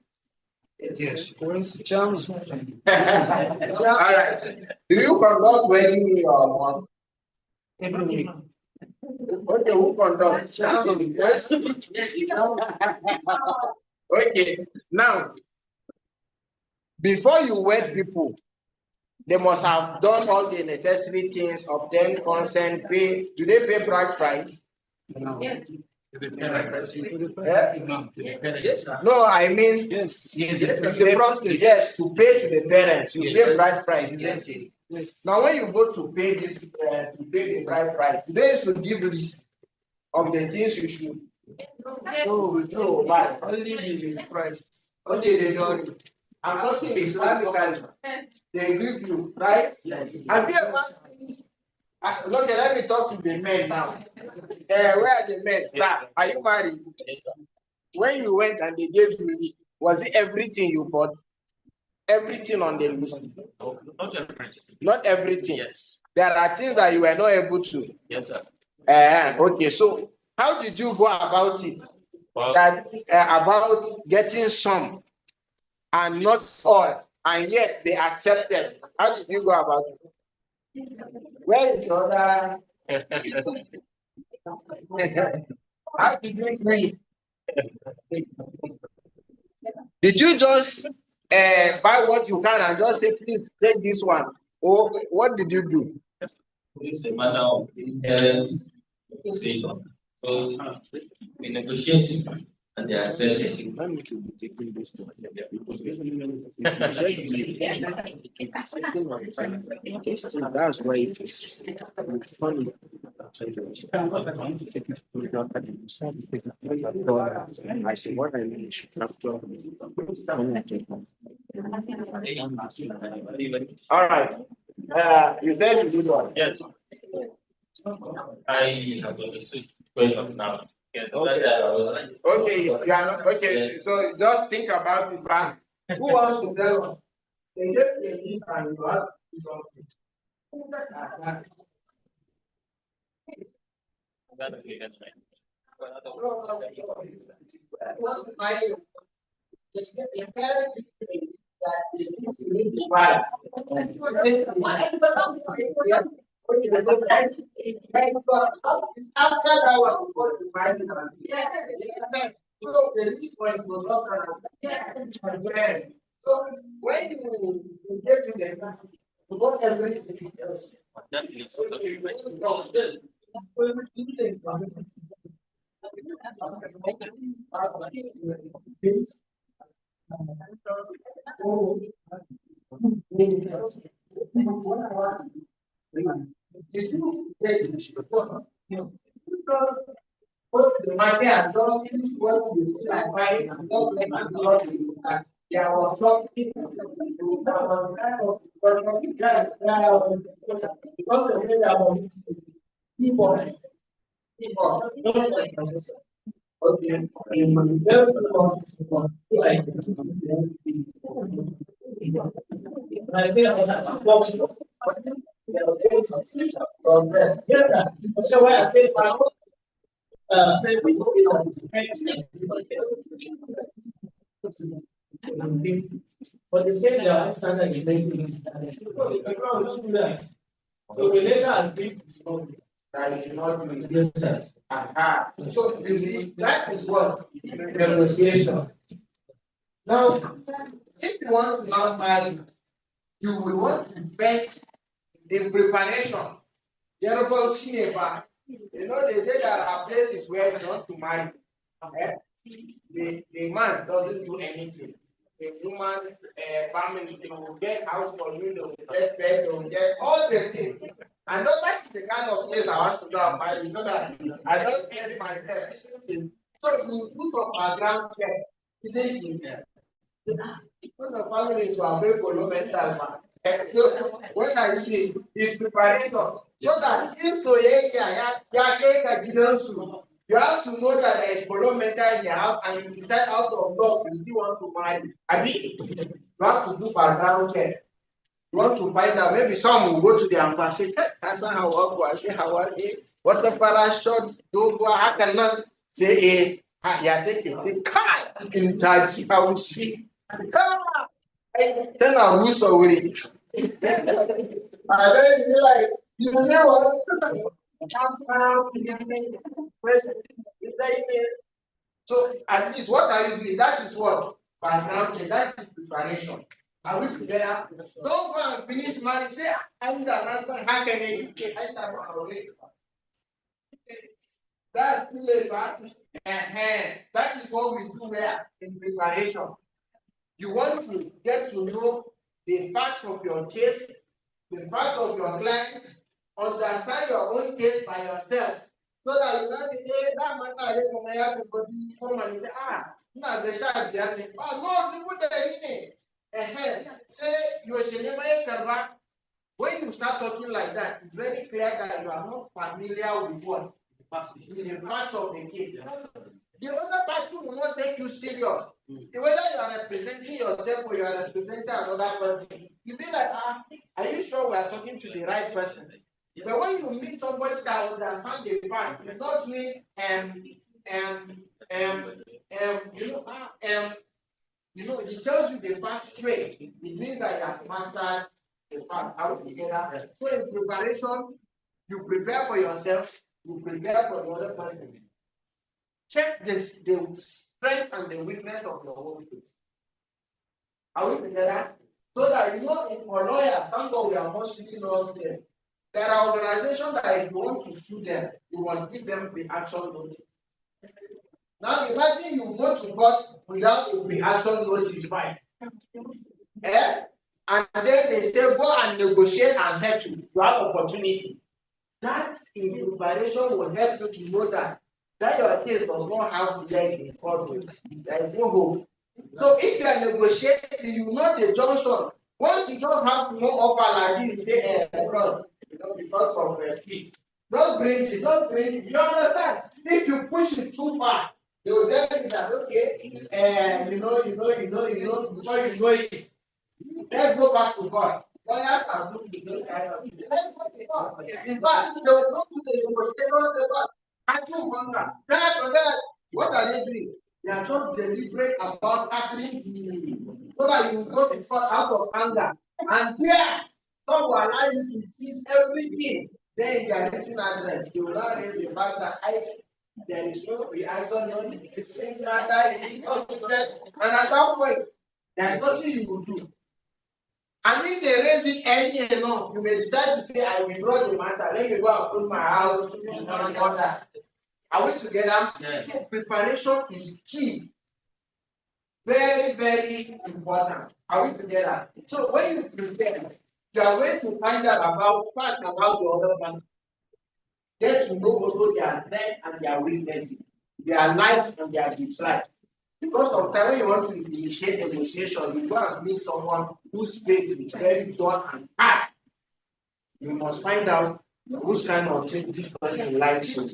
Yes. All right. Do you conduct wedding or one? Every week. Okay, who conduct? Yes. Okay. Now, before you wed people, they must have done all the necessary things, obtain consent, pay. Do they pay bride price? No. Yes. No, I mean yes. The process. Yes, to pay to the parents, you pay bride price, isn't it? Yes. Now, when you go to pay this, to pay the bride price, they should give list of the things you should. No, but only the price. Okay, they don't. I'm talking Islamically. They give you, right? Yes. Have you ever? Okay, let me talk to the men now. Where are the men? Sir, are you married? Yes, sir. When you went and they gave you, was it everything you bought? Everything on the list? No, not everything. Not everything. Yes. There are things that you were not able to. Yes, sir. Okay, so how did you go about it? Well, that about getting some and not all, and yet they accepted. How did you go about it? Where is your other? How did you do it? Did you just buy what you can and just say, please take this one? Or what did you do? It's a matter of negotiation. So we negotiate and they accept this thing. That's why it is funny. I see what I mean. All right. You said you did one. Yes. I have a question now. Okay, if you are not okay. So just think about it back. Who wants to tell us? They gave you a list and you have to do something. Well, the parent that the things you need to buy. After that one, you go to buy it. So the least point was not gonna. So when you get to the class, you got everything else. The market and don't use what you feel like buying and don't make a lot of there was something that was kind of because the way that was keyboard. Okay. So where I think but the same level standard is making so the later and big that you not do yes, sir. So you see that is what negotiation. Now, if you want to now marry, you will want to invest in preparation. You know, they say there are places where you want to marry. The man doesn't do anything. The woman family, they will get house for you, they will get bed, they will get all the things. And that is the kind of place I want to go and marry. You know that I don't place myself. So you do some background check. Isn't it? When the family is available, mental man. So when I read it, it's preparation. So that if so, you have to know that there is mental in your house and you decide out of love you still want to marry. I mean, you have to do background check. You want to find out, maybe some will go to the embassy. That's not how I say how what the parachute do go, I cannot say yeah, take it, say, kai, in touch, how she. Then I lose already. And then you're like, you know what? So at least what are you doing? That is what? Background check, that is preparation. Are we together? Don't go and finish marriage. Say, I'm the answer. How can I get that's too late, but that is what we do there in preparation. You want to get to know the facts of your case, the facts of your client, understand your own case by yourself, so that you not say, hey, that matter I have to go to someone and say, now the shot there. Oh no, you put anything. Say you are when you start talking like that, it's very clear that you are not familiar with what the facts of the case. The other party will not take you serious. Whether you are representing yourself or you are representing another person, you be like, are you sure we are talking to the right person? But when you meet somebody that understands the fact, it's not doing he tells you the fact straight. It means that you have mastered the fact out together. So in preparation, you prepare for yourself, you prepare for the other person. Check the strength and the weakness of your own case. Are we together? So that you know, for lawyers, thank God we are mostly not there. There are organizations that if you want to sue them, you must give them the action notice. Now imagine you go to court without a pre-action notice file. And then they say go and negotiate and settle. You have opportunity. That in preparation will help you to know that your case does not have leg in court. There is no hope. So if you are negotiating, you know the junction. Once you don't have no offer like this, you say, bro, because of peace. Don't bring it, don't bring it. You understand? If you push it too far, they will tell you that, okay, before you know it, let's go back to God. Lawyers are good with those kind of things. Let's go to God. In fact, they will go to the negotiators, say, "God, I do wonder. What are they doing? They are just deliberate about tackling you so that you will go to court out of anger. And there, God will allow you to seize everything. Then you are written address. You will not raise the fact that there is no reaction, no existence matter, and at that point, there's nothing you will do. And if they raise it early enough, you may decide to say, I withdraw the matter. Let me go and put my house in order. Are we together? Yes. So preparation is key. Very, very important. Are we together? So when you prepare, you are going to find out about the other person. Get to know also their strength and their weaknesses, their likes and their dislikes. Because of time when you want to initiate negotiation, you go and meet someone whose face is very dull and hard. You must find out which kind of thing this person likes to.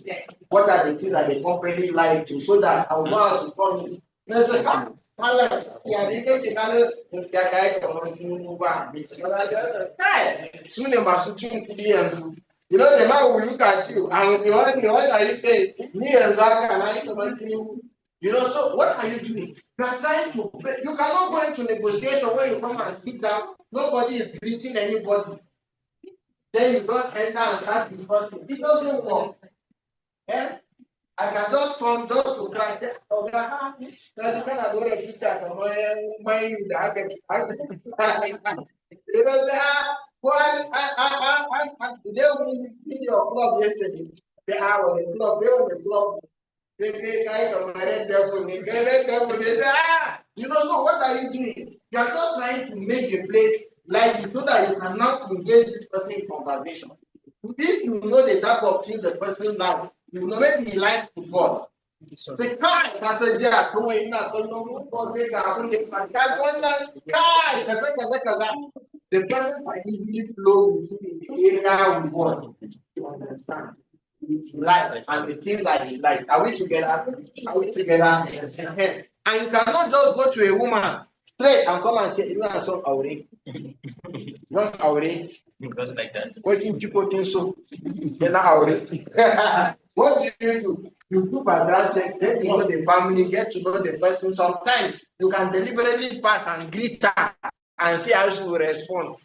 What are the things that the company like to, so that I will know how to call you. There's a guy. You know, the man will look at you and what are you saying? Me and Zaka and I continue. You know, so what are you doing? You are trying to, you cannot go into negotiation when you come and sit down, nobody is greeting anybody. Then you just enter and start discussing. It doesn't work. Eh? I can just come just to cry and say, oh, there's a kind of way you start when you you know, they were in your club yesterday. They are in the club, they were in the club. They kind of red devil, they say, you know, so what are you doing? You are just trying to make the place like so that you cannot engage this person in conversation. If you know the type of thing the person likes, you know maybe he likes football. Say, Kai, that's a jack. Come on, not the person might easily flow within the area we want to understand. Like and the things that he likes. Are we together? Are we together? And you cannot just go to a woman straight and come and say, you are so away. Not away. Because like that. What do you think so? You're not away. What do you do? You do background check, get to know the family, get to know the person. Sometimes you can deliberately pass and greet her and see how she will respond.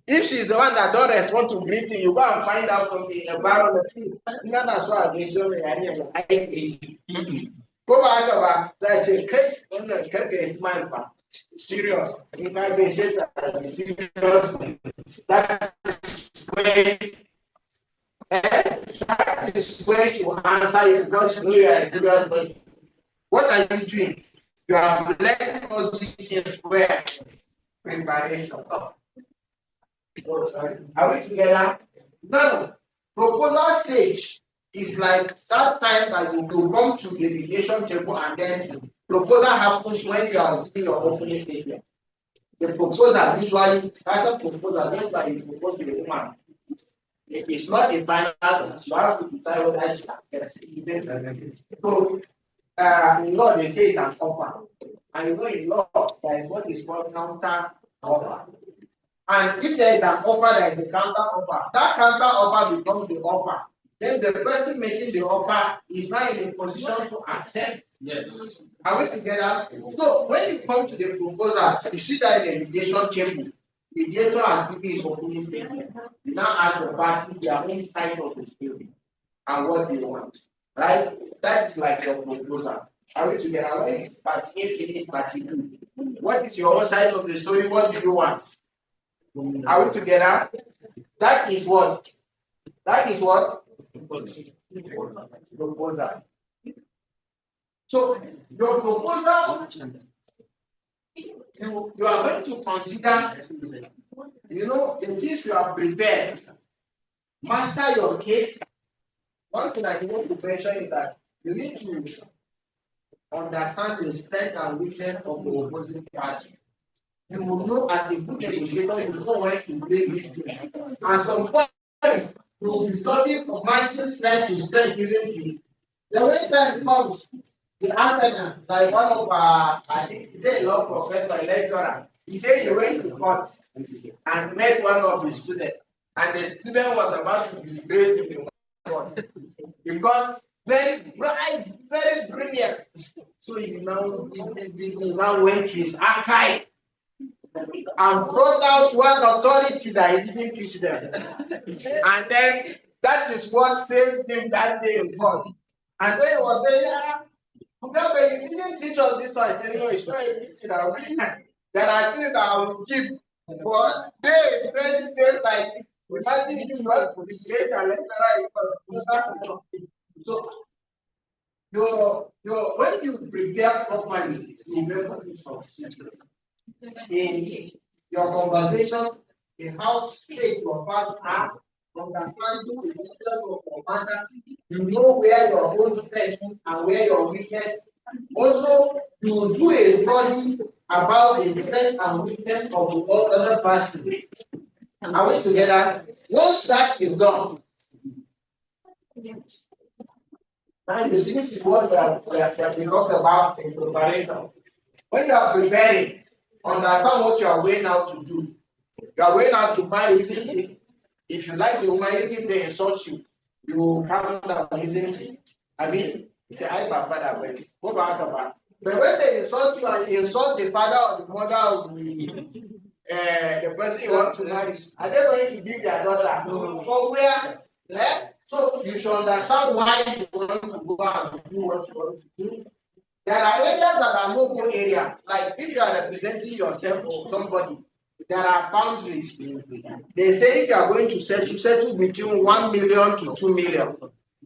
If she's the one that don't respond to greeting, you go and find out from the environment. That's why I show me. Go back, that's a cake. Serious. If I be serious, that's way. That is where she will answer you because you are a serious person. What are you doing? You are letting all these things where preparation. Oh, sorry. Are we together? Now, proposal stage is like that time that you come to the mediation table and then proposal happens when you are doing your opening statement. The proposal usually, that's a proposal, just like you propose to the woman. It is not a final, you have to decide whether she accepts. So, in law, they say it's an offer. And you know, in law, there is what is called counter offer. And if there is an offer, there is a counter offer. That counter offer becomes the offer. Then the person making the offer is now in a position to accept. Yes. Are we together? So when you come to the proposal, you see that in the mediation table, the mediator has given his opening statement. You now ask the party their own side of the story and what they want. Right? That is like your proposal. Are we together? When it's party A finish party B. What is your own side of the story? What do you want? Are we together? That is what? That is what? Proposal. So your proposal, you are going to consider, the things you have prepared. Master your case. One thing I want to mention is that you need to understand the strength and weakness of the opposing party. You will know as a good negotiator, you will know when to break this thing. And some point, you will be studying matching strength to strength, isn't it? The way time comes, the answer, like one of I think he's a law professor, lecturer, he said he went to court and met one of his students, and the student was about to disgrace him in court because very bright, very brilliant. So he now went to his archive and brought out one authority that he didn't teach them. And then that is what saved him that day in court. And then he was saying, remember, you didn't teach us this one. I said, no, it's not everything that we there are things that I will keep for days, 20 days like this. Imagine you want to disgrace a lecturer. So when you prepare properly, you will be able to succeed in your conversation, in how straight your parts are, understanding the details of your matter, you know where your own strength is and where your weakness is. Also, you do a study about the strength and weakness of the other person. Are we together? Once that is done, now this is what we have talked about in preparation. When you are preparing, understand what you are going out to do. You are going out to marry, isn't it? If you like the woman, even if they insult you, you will come down, isn't it? I mean, you say, I father, go back about. But when they insult you and insult the father or the mother of the person you want to marry, are they going to give their daughter? For where? So you should understand why you want to go out and do what you want to do. There are areas that are no-go areas. Like if you are representing yourself or somebody, there are boundaries. They say if you are going to settle between 1 million to 2 million.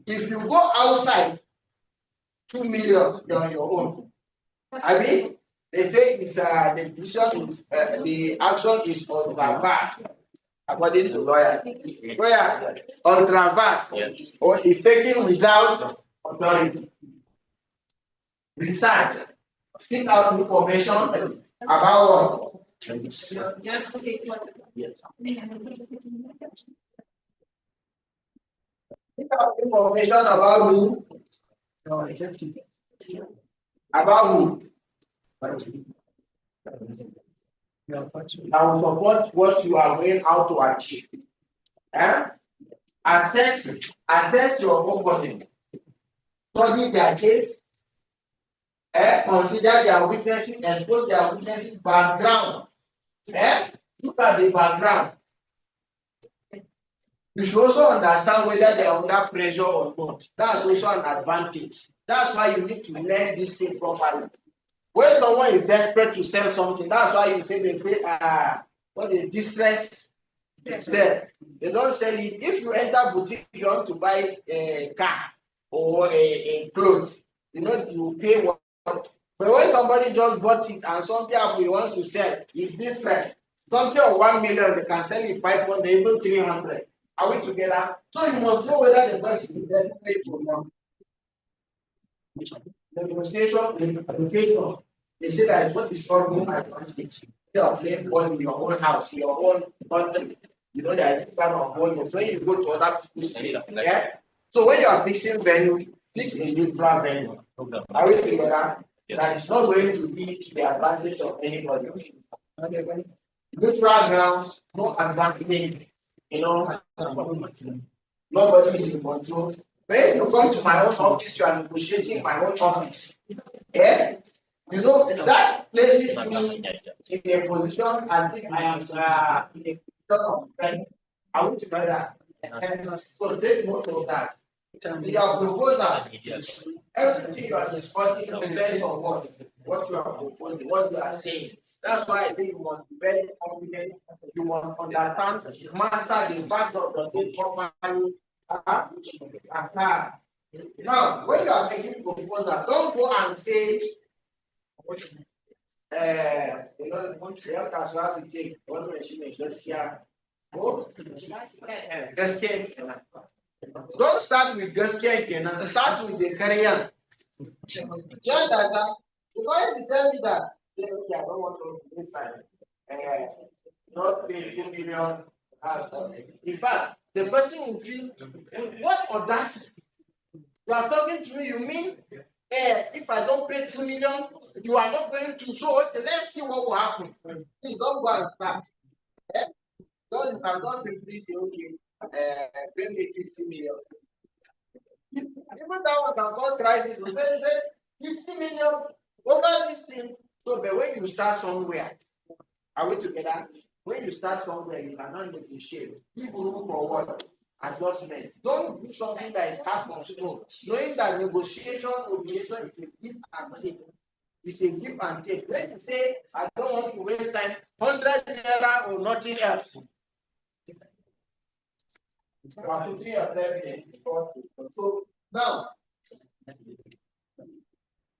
If you go outside 2 million, you're on your own. I mean, they say it's the decision is the action is on traverse, according to lawyer. Where on traverse, yes, or is taken without authority. Research, seek out information about what. Seek out information about who? About who? I will support what you are going out to achieve. Assess your opponent. Study their case. Consider their weaknesses, expose their weaknesses, background. Look at the background. You should also understand whether they are under pressure or not. That's also an advantage. That's why you need to learn this thing properly. When someone is desperate to sell something, that's why they say, what is distress sell. They don't sell it. If you enter boutique, you want to buy a car or a clothes, you pay what. But when somebody just bought it and something else he wants to sell, is distress. Something of 1 million, they can sell it 500, even 300. Are we together? So you must know whether the person is desperate or not. Negotiation, education. They say that what is called home advantage. They are saying, well, in your own house, your own country. You know that it's part of home. When you go to other people's place, So when you are fixing venue, fix a neutral venue. Are we together? That is not going to be to the advantage of anybody. Neutral grounds, no advantage. Nobody is in control. When you come to my own office, you are negotiating my own office. That places me in a position I think I am in a position of strength. I want to know that. So take note of that. Your proposal, everything you are discussing depends on what you are proposing, what you are saying. That's why I think you must be very confident. You must understand, master the fact of the thing properly. Now, when you are making proposal, don't go and say, don't start with gaskiya kenan, start with the career. You understand? Because if you tell me that, then okay, I don't want to waste time. Not pay 2 million. In fact, the person will feel, what audacity? You are talking to me, you mean if I don't pay 2 million, you are not going to. So okay, let's see what will happen. Please don't go and start. Eh? So you can just simply say, okay, pay me 50 million. Even that one can cause crisis. You say 50 million over this thing. So, but when you start somewhere, are we together? When you start somewhere, you cannot negotiate. People look for what? Adjustment. Don't do something that is cast on stone. Knowing that negotiation, obligation is a give and take. It's a give and take. When you say, I don't want to waste time, 100 naira or nothing else. So now,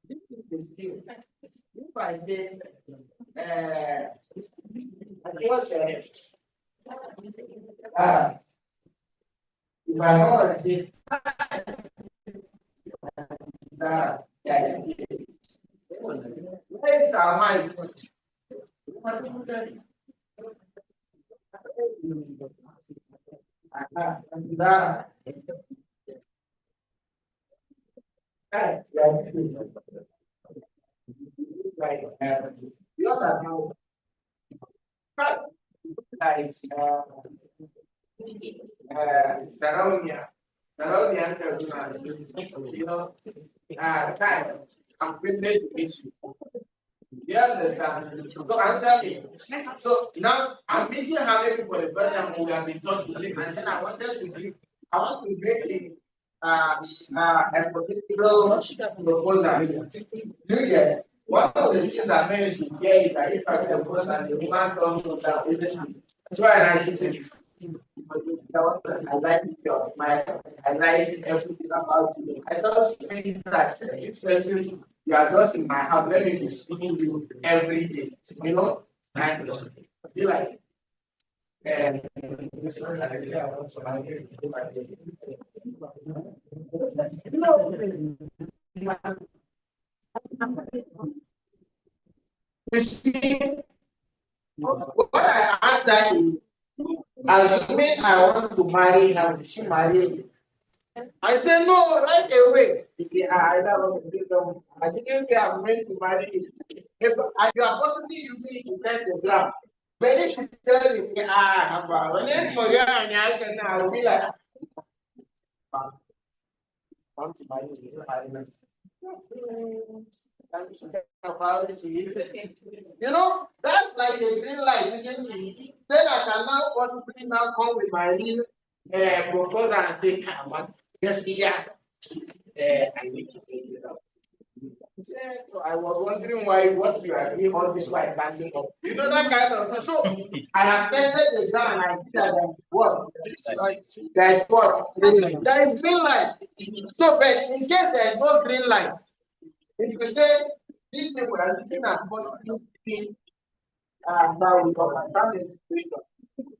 this is the skill. If I say, if I go and say, where is our mind? Time. I'm privileged to meet you. You understand? So answer me. So now I'm meeting how many people the first time we have been talking to him, and then I wanted to give, I want to make a particular proposal. You get one of the things I mentioned here is that if I propose and the woman comes to that, so I say, I like your smile. I like everything about you. I just think that especially you are just in my heart. Let me be seeing you every day. You know, and I feel like you see, what I asked that is, assuming I want to marry her, will she marry me? I said no right away. He said, I don't. I didn't say I'm meant to marry you. If you are possibly using it to test the ground. But if you tell me, I will be like, I want to marry you. You know, that's like a green light, isn't it? Then I can now possibly now come with my real proposal and say, come on, yes, yeah. I need to take it up. So I was wondering what you are doing all this while standing up. You know that kind of thing. So I have tested the ground and I see that there is what? There is what? There is green light. So, but in case there is no green light, if you say these people are looking at what you think now we understand the situation.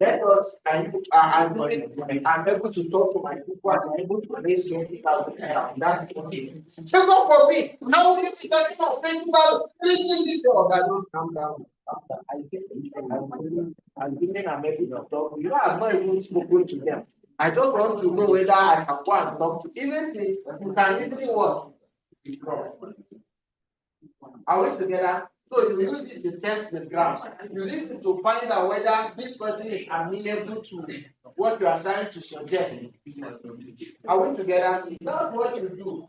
Let us I'm able to talk to my people and I'm able to raise 20,000 naira. That's okay. So God forbid. Now we see that people thinking this or that don't calm down. I think I'm giving a message of talk. You know, I've not even spoken to them. I just want to know whether I can go and talk to even if you can easily what? Are we together? So you use it to test the ground. You use it to find out whether this person is amenable to what you are trying to suggest. Are we together? That's what you do.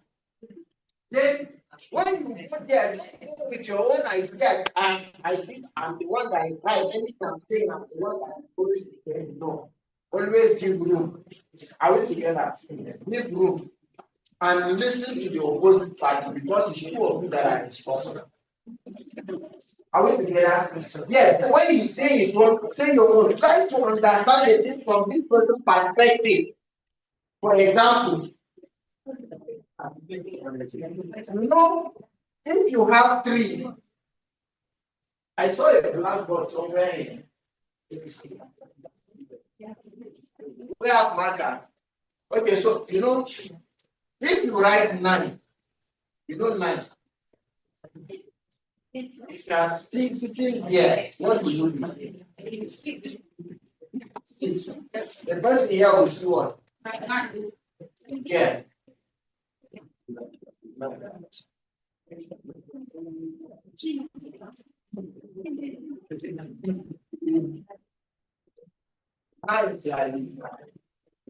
Then when you go there, you go with your own idea, and I think I'm the one that is right. Anything I'm saying, I'm the one that is always saying no. Always give room. Are we together? Give room. And listen to the opposite party because it's two of you that are discussing. Are we together? Yes. The way you say is what say your own. Try to understand the thing from this person's perspective. For example, if you have 3, I saw a blackboard somewhere in we have marker. Okay, so you know, if you write 9, You don't mind. If you are sitting here, what will you say? Sit. The person here will see what? Yeah.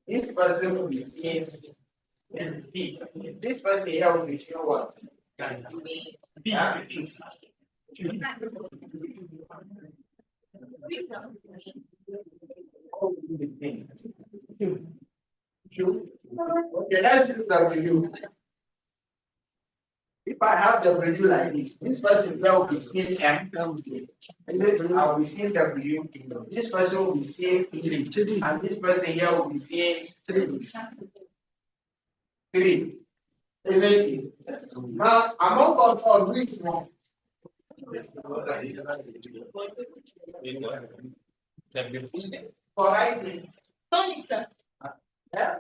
This person will be seeing B. This person here will be seeing what? Yeah. Okay, let's do W. If I have W like this person here will be seeing M. I will be seeing W. This person will be seeing E. And this person here will be seeing 3. Isn't it? Now, among all, which one? Correct. Yeah.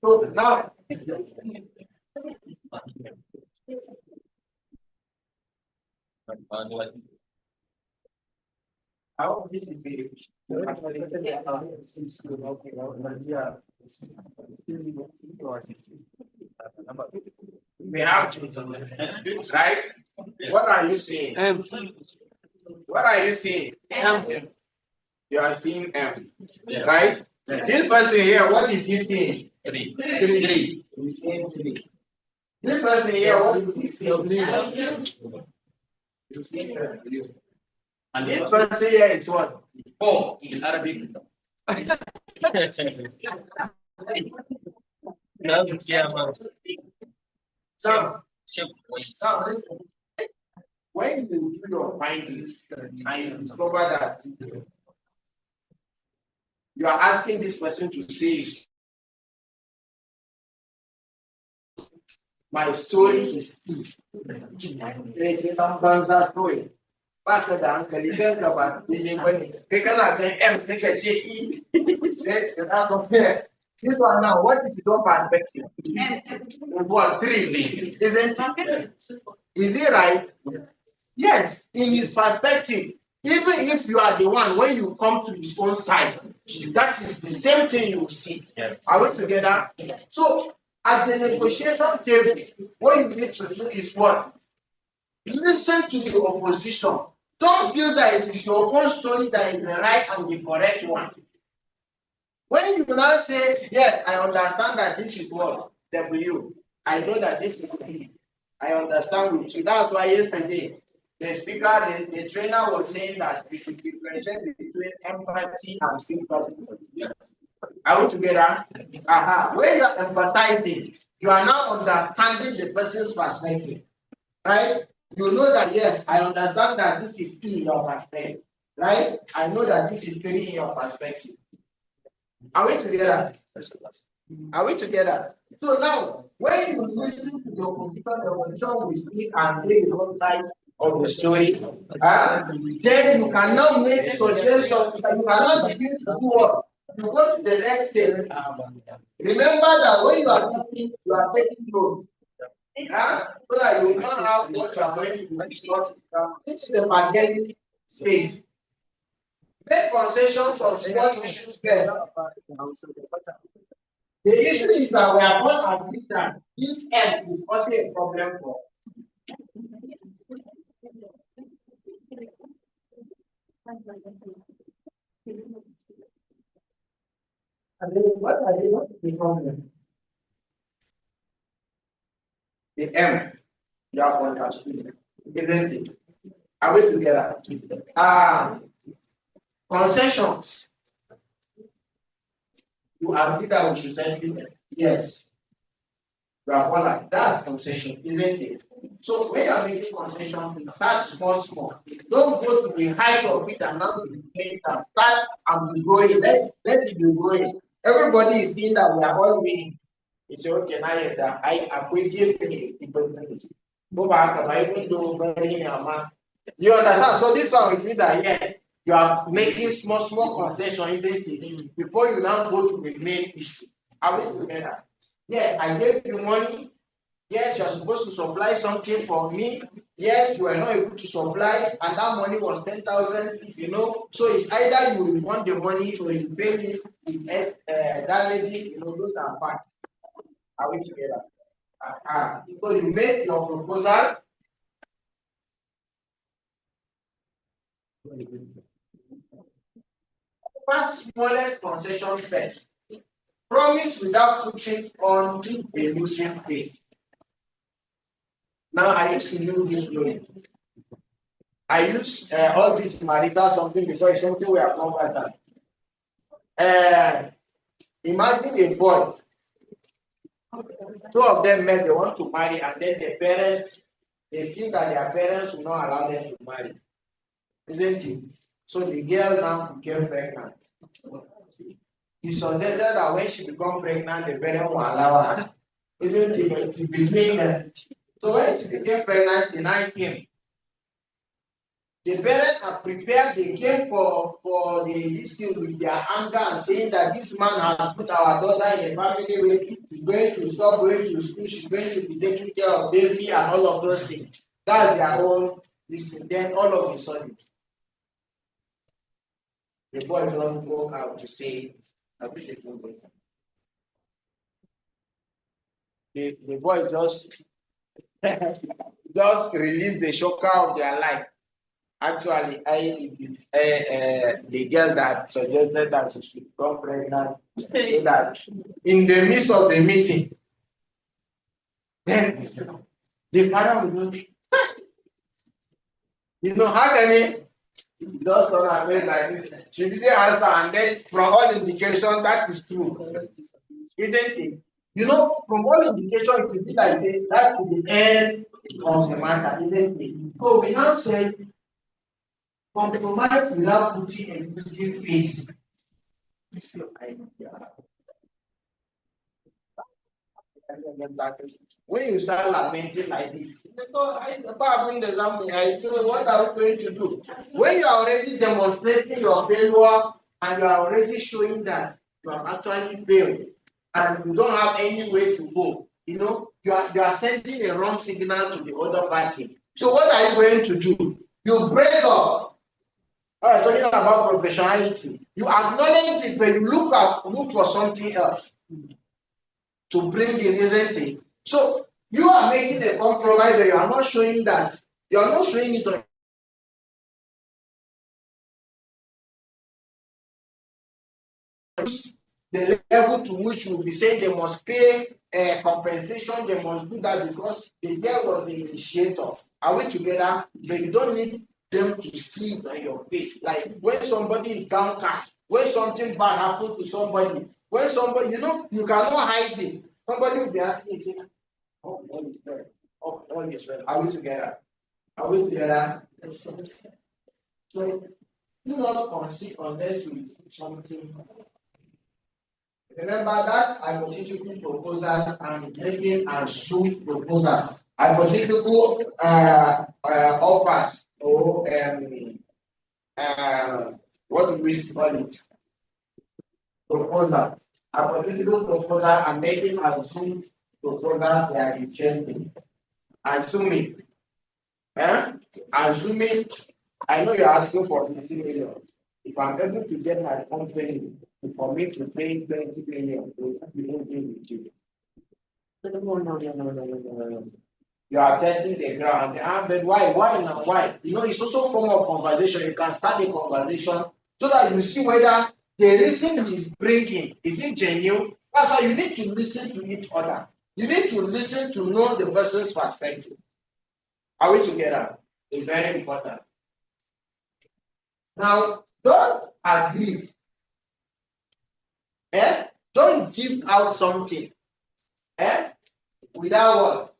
So now, how this is we have to, right? What are you saying? What are you saying? M. You are seeing M, right? This person here, what is he saying? 3. He's saying 3. This person here, what is he saying? He's saying W. And this person here is what? 4 in Arabic. So, when you do your findings and you discover that you are asking this person to say, my story is E. They say, back to the uncle, you think about dealing when they cannot get M, they can say E. Say, you have to compare. This one now, what is your perspective? 1, 3, isn't it? Is it right? Yes, in his perspective, even if you are the one, when you come to his own side, that is the same thing you will see. Yes. Are we together? So, at the negotiation table, what you need to do is what? Listen to the opposition. Don't feel that it is your own story that is the right and the correct one. When you now say, yes, I understand that this is what? W. I know that this is P. I understand with you. That's why yesterday, the speaker, the trainer was saying that we should differentiate between empathy and sympathy. Are we together? When you are empathizing, you are now understanding the person's perspective. Right? You know that, yes, I understand that this is E in your perspective. Right? I know that this is 3 in your perspective. Are we together? Are we together? So now, when you listen to the opposition will speak and they one side of the story, then you cannot make suggestions. You cannot begin to do what? You go to the next step. Remember that when you are talking, you are taking notes. So that you will not have what you are going to discuss. It's the bargaining stage. Make concessions on small issues first. The issue is that we are not agreed that this M is also a problem for. What are they going to become? The M, you have one catch. Isn't it? Are we together? Concessions. You agree that we should send you? Yes. You are all like that's concession, isn't it? So when you are making concession, start small, small. Don't go to the height of it and not to the place that start and be growing. Let it be growing. Everybody is seeing that we are all winning. It's okay now that I will give me. Go back and I even do very man. You understand? So this one will mean that yes, you are making small, small concession, isn't it? Before you now go to the main issue. Are we together? Yeah, I gave you money. Yes, you are supposed to supply something for me. Yes, you are not able to supply, and that money was 10,000. So it's either you refund the money or you pay me with damage. Those are facts. Are we together? So you make your proposal. First, smallest concession first. Promise without putting on a losing face. Now I used to use this glory. I use all this marital something because it's something we are combatant. Imagine a boy. Two of them met, they want to marry, and then the parents, they feel that their parents will not allow them to marry. Isn't it? So the girl now became pregnant. She suggested that when she becomes pregnant, the parents will allow her. Isn't it? It's between them. So when she became pregnant, the night came. The parents are prepared, they came for the issue with their anger and saying that this man has put our daughter in a family where she's going to stop going to school, she's going to be taking care of baby and all of those things. That's their own listen. Then all of a sudden, the boy don't go out to say, the boy just just release the shocker of their life. Actually, it is the girl that suggested that she should become pregnant. So that in the midst of the meeting, then the father will do, how many just on her face like this. She didn't answer, and then from all indication that is true. Isn't it? From all indication, it will be like that to the end of the matter, isn't it? So we now say compromise without putting a losing face. When you start lamenting like this, what are we going to do? When you are already demonstrating your failure and you are already showing that you have actually failed and you don't have any way to go, you are sending a wrong signal to the other party. So what are you going to do? You brace up. Talking about professionality, you acknowledge it, but you look for something else to bring in, isn't it? So you are making a compromise, but you are not showing that. You are not showing it on the level to which you will be saying they must pay compensation, they must do that because the girl was the initiator. Are we together? But you don't need them to see it on your face. Like when somebody is downcast, when something bad happens to somebody, when somebody, you cannot hide it. Somebody will be asking you, oh, all is well. Oh, all is well. Are we together? Are we together? So do not concede unless you do something. Remember that hypothetical proposal and making and assumed proposal. Hypothetical offers or what do we call it? Proposal. Hypothetical proposal and making and assumed proposal, they are changing. Assuming. Assuming, I know you're asking for 50 million. If I'm able to get my company to commit to paying 20 million, we won't deal with you. No. You are testing the ground. But why? Why now? Why? It's also a form of conversation. You can start a conversation so that you see whether the reason he's bringing, is it genuine? That's why you need to listen to each other. You need to listen to know the person's perspective. Are we together? It's very important. Now, don't agree. Don't give out something without what?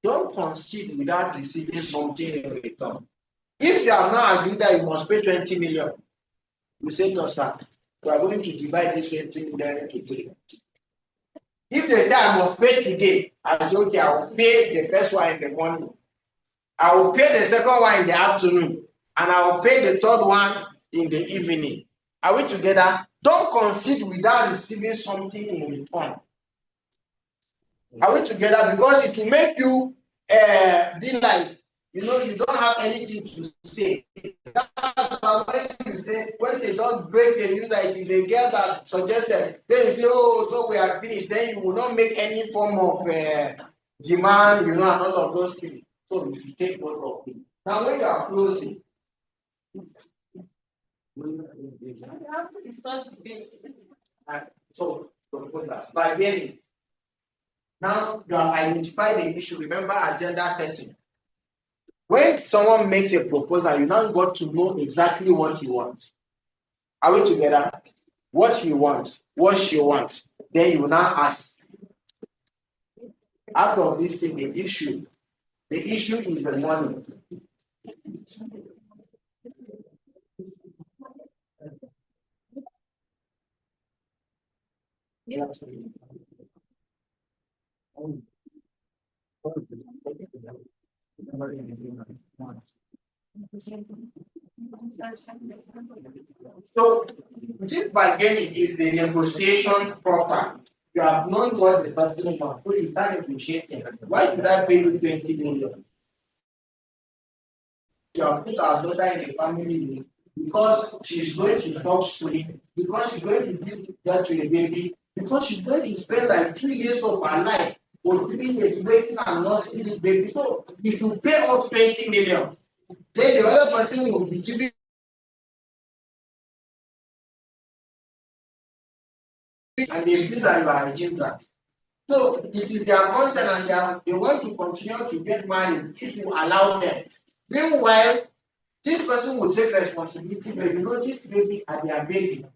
Don't concede without receiving something in return. If you have not agreed that you must pay 20 million, you say to sir, we are going to divide this 20 million into 3. If they say I must pay today, I say okay, I will pay the first one in the morning. I will pay the second one in the afternoon, and I will pay the third one in the evening. Are we together? Don't concede without receiving something in return. Are we together? Because it will make you be like, you don't have anything to say. That's why when you say, when they just break the news that it is the girl that suggested, then you say, oh, so we are finished. Then you will not make any form of demand, and all of those things. So you should take note of it. Now, when you are closing, so by getting. Now you have identified the issue. Remember agenda setting. When someone makes a proposal, you now got to know exactly what he wants. Are we together? What he wants, what she wants. Then you now ask. Out of this thing, the issue is the money. So, this bargaining is the negotiation proper. You have known what the person wants, so you start negotiating. Why should I pay you 20 million? You have put our daughter in a family because she's going to stop schooling, because she's going to give birth to a baby, because she's going to spend like 2 years of her life or 3 years waiting and nursing this baby. So you should pay us 20 million. Then the other person will be giving and they feel that you are a that. So it is their concern and they want to continue to get married if you allow them. Meanwhile, this person will take responsibility, but this baby are their baby.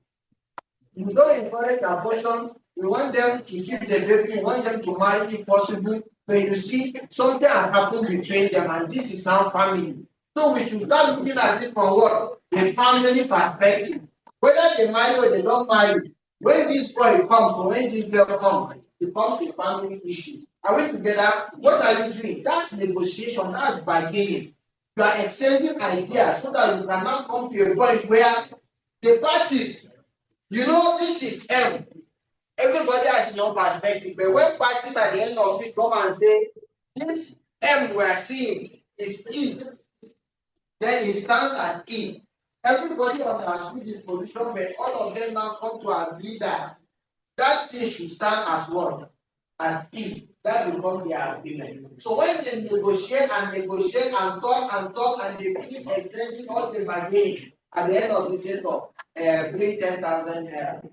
You don't encourage abortion. We want them to give the baby, we want them to marry if possible. But you see, something has happened between them, and this is now family. So we should start looking at it from what? The family perspective. Whether they marry or they don't marry, when this boy comes or when this girl comes, it becomes a family issue. Are we together? What are you doing? That's negotiation, that's bargaining. You are exchanging ideas so that you can now come to a point where the parties, this is M. Everybody has your perspective, but when parties at the end of it come and say, this M we are seeing is E, then it stands at E. Everybody understood this position, but all of them now come to agree that that thing should stand as what? As E. That becomes their agreement. So when they negotiate and talk and they keep extending all the bargaining, at the end of the say, bring 10,000 naira.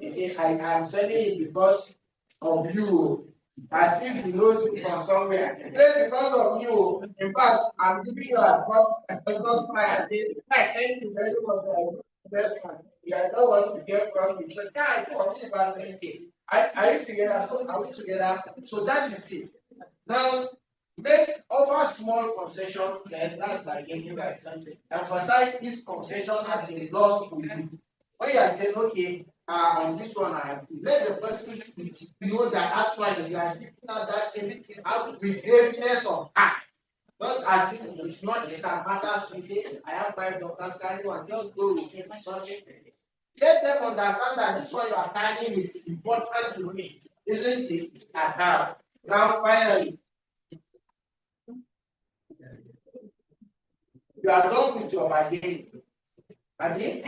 They say, I am selling it because of you. As if he knows you from somewhere. Then because of you, in fact, I'm giving you a because my thank you very much for your investment. I don't want to get from you. But guy, for me about 20. Are you together? So are we together? So that is it. Now, offer small concessions. Yes, that's like giving by something. Emphasize this concession as a loss to you. When you are saying, okay, on this one, I agree. Let the person know that actually you are giving out that thing out with heaviness of heart. Not as if it's not it can matter to say, I have 5 doctors carrying one, just go with it. Let them understand that this one you are carrying is important to me, isn't it? Now, finally, you are done with your bargaining. Pay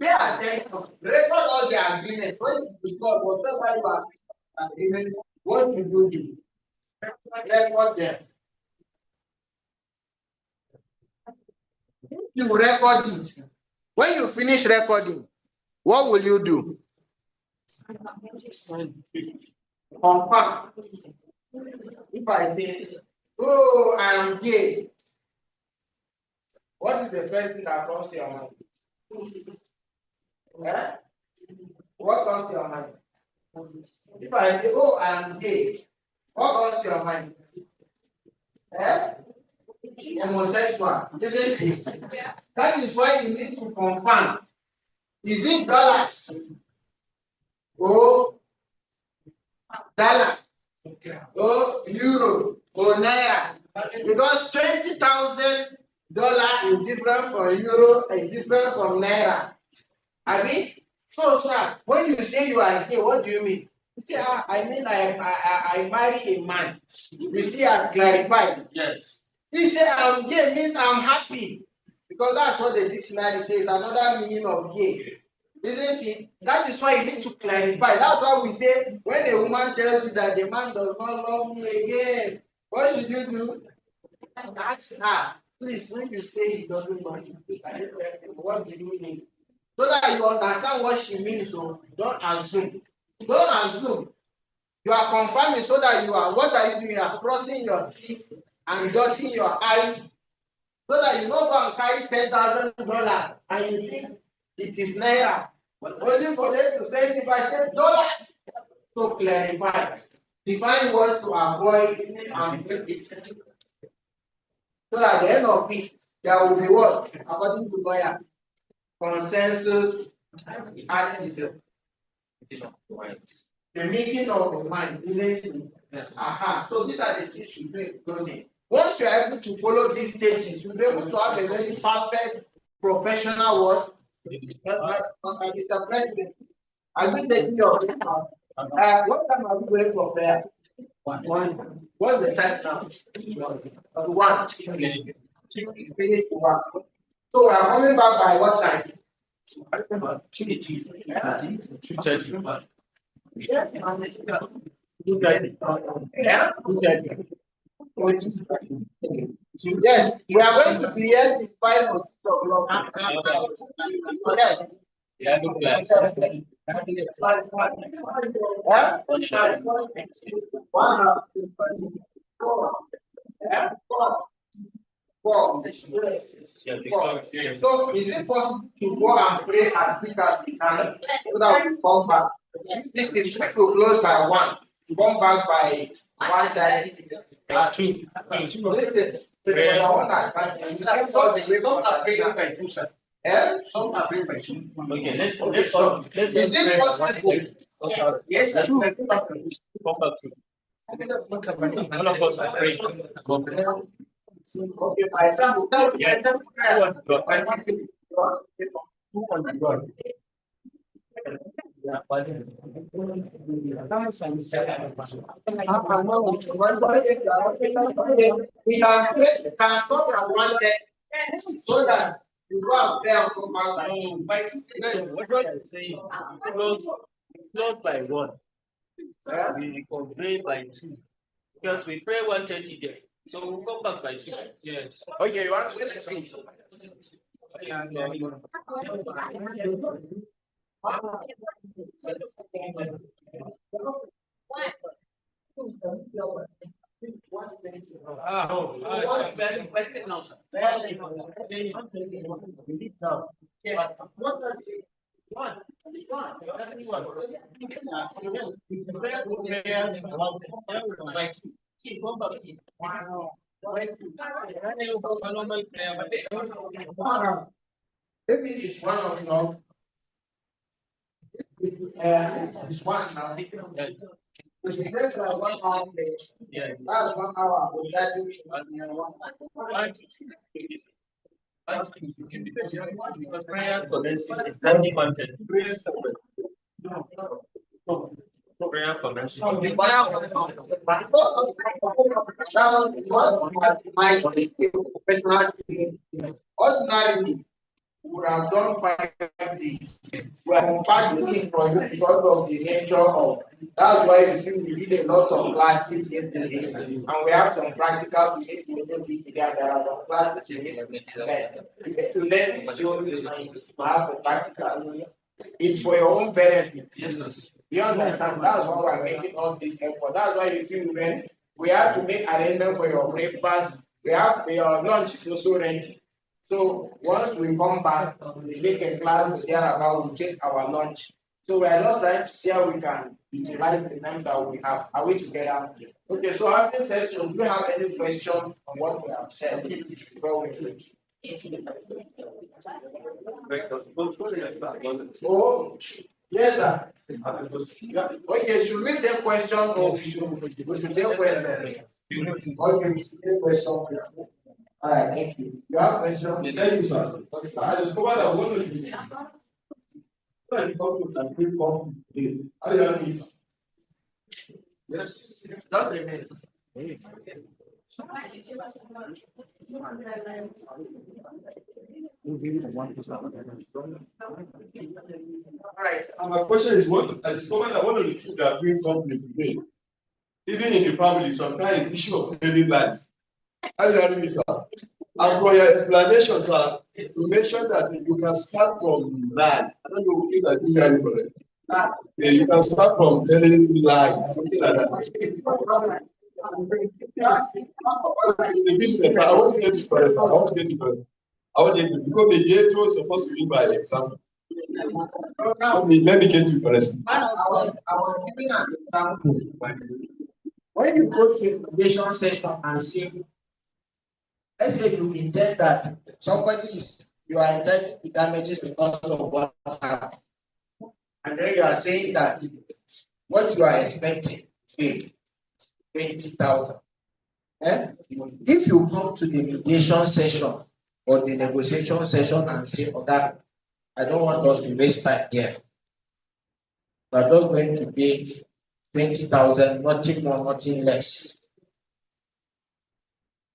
attention. Record all the agreement. When you discuss whatever you are agreement, what you do. Record them. You record it. When you finish recording, what will you do? Confirm. If I say, oh, I am gay, what is the first thing that comes to your mind? Yeah? What comes to your mind? If I say, oh, I am gay, what comes to your mind? Eh? Homosexual, isn't it? Yeah. That is why you need to confirm. Is it dollars? Or dollar? Or euro? Or naira? Because $20,000 is different from euro and different from naira. I mean, so sir, when you say you are gay, what do you mean? You say, I mean I marry a man. You see, I clarified. Yes. He said I'm gay means I'm happy. Because that's what the dictionary says, another meaning of gay. Isn't it? That is why you need to clarify. That's why we say when a woman tells you that the man does not love me again, what should you do? Ask her, please, when you say he doesn't love you, what do you mean? So that you understand what she means, so don't assume. Don't assume. You are confirming so that you are, what are you doing? You are crossing your teeth and dotting your eyes so that you don't go and carry $10,000 and you think it is naira. But only for them to say if I say dollars. So clarify. Define what to avoid and make it. So at the end of it, there will be what? According to lawyers, consensus and the meeting of the mind, isn't it? Aha. So these are the things you do in closing. Once you are able to follow these stages, you'll be able to have a very perfect professional work. Mr. President, are you taking your what time are we going for prayer? One. What's the time now? One. Finish one. So we are coming back by what time? 2:30. Yes, we are going to be here till 5 or 6 o'clock. Yes. Four. So is it possible to go and pray as quick as we can so that we come back? This is to close by 1. To come back by 1:30. Some are praying by 2, sir. Some are praying by 2. Okay, let's stop. Is it possible? Yes, sir. Come back to. All of us are praying. Okay, my example. We can stop at 1:30 so that you go and pray and come back. What are you saying? Close by 1. We can pray by 2 because we pray 1:30 there. So we'll come back by 2. Yes. Okay, you want to say? If it is 1 o'clock, it's 1 now. We should break by 1 hour. Yeah, that's 1 hour. Because prayer commences in any content. Prayer commences. Ordinarily, we would have done 5 days. We are compacting for you because of the nature of. That's why you see we did a lot of classes yesterday, and we have some practicals we need to do together. There are some classes you need to learn. You need to learn the theory to have the practical. It's for your own benefit. Yes. You understand? That's why we're making all this effort. That's why you see we have to make arrangement for your breakfast. We have your lunch is also ready. So once we come back, we make a class there about we take our lunch. So we are just trying to see how we can utilize the time that we have. Are we together? Okay, so having said so, do you have any question on what we have said before we finish? Oh, yes, sir. Yeah. Okay, should we take question or we should take question? Okay, we should take question. All right, thank you. You have question? Thank you, sir. I discovered that one of the how you have this? Yes. Just a minute. All right. And my question is, what I discovered that one of the things that bring company today, even in the family, sometimes issue of daily life. How you having this, sir? And for your explanation, sir, you mentioned that you can start from land. I don't know if that is very correct. Yeah, you can start from daily life, something like that. The business, I want to get it first. I want to get it first. I want to get it because the mediator is supposed to be by example. Let me get you first. I was giving an example. When you go to a foundation session and say, let's say you intend that you are entitled to damages because of what happened, and then you are saying that what you are expecting is 20,000. If you come to the mediation session or the negotiation session and say, "Okay, I don't want us to waste time here. We are just going to pay 20,000, nothing more, nothing less."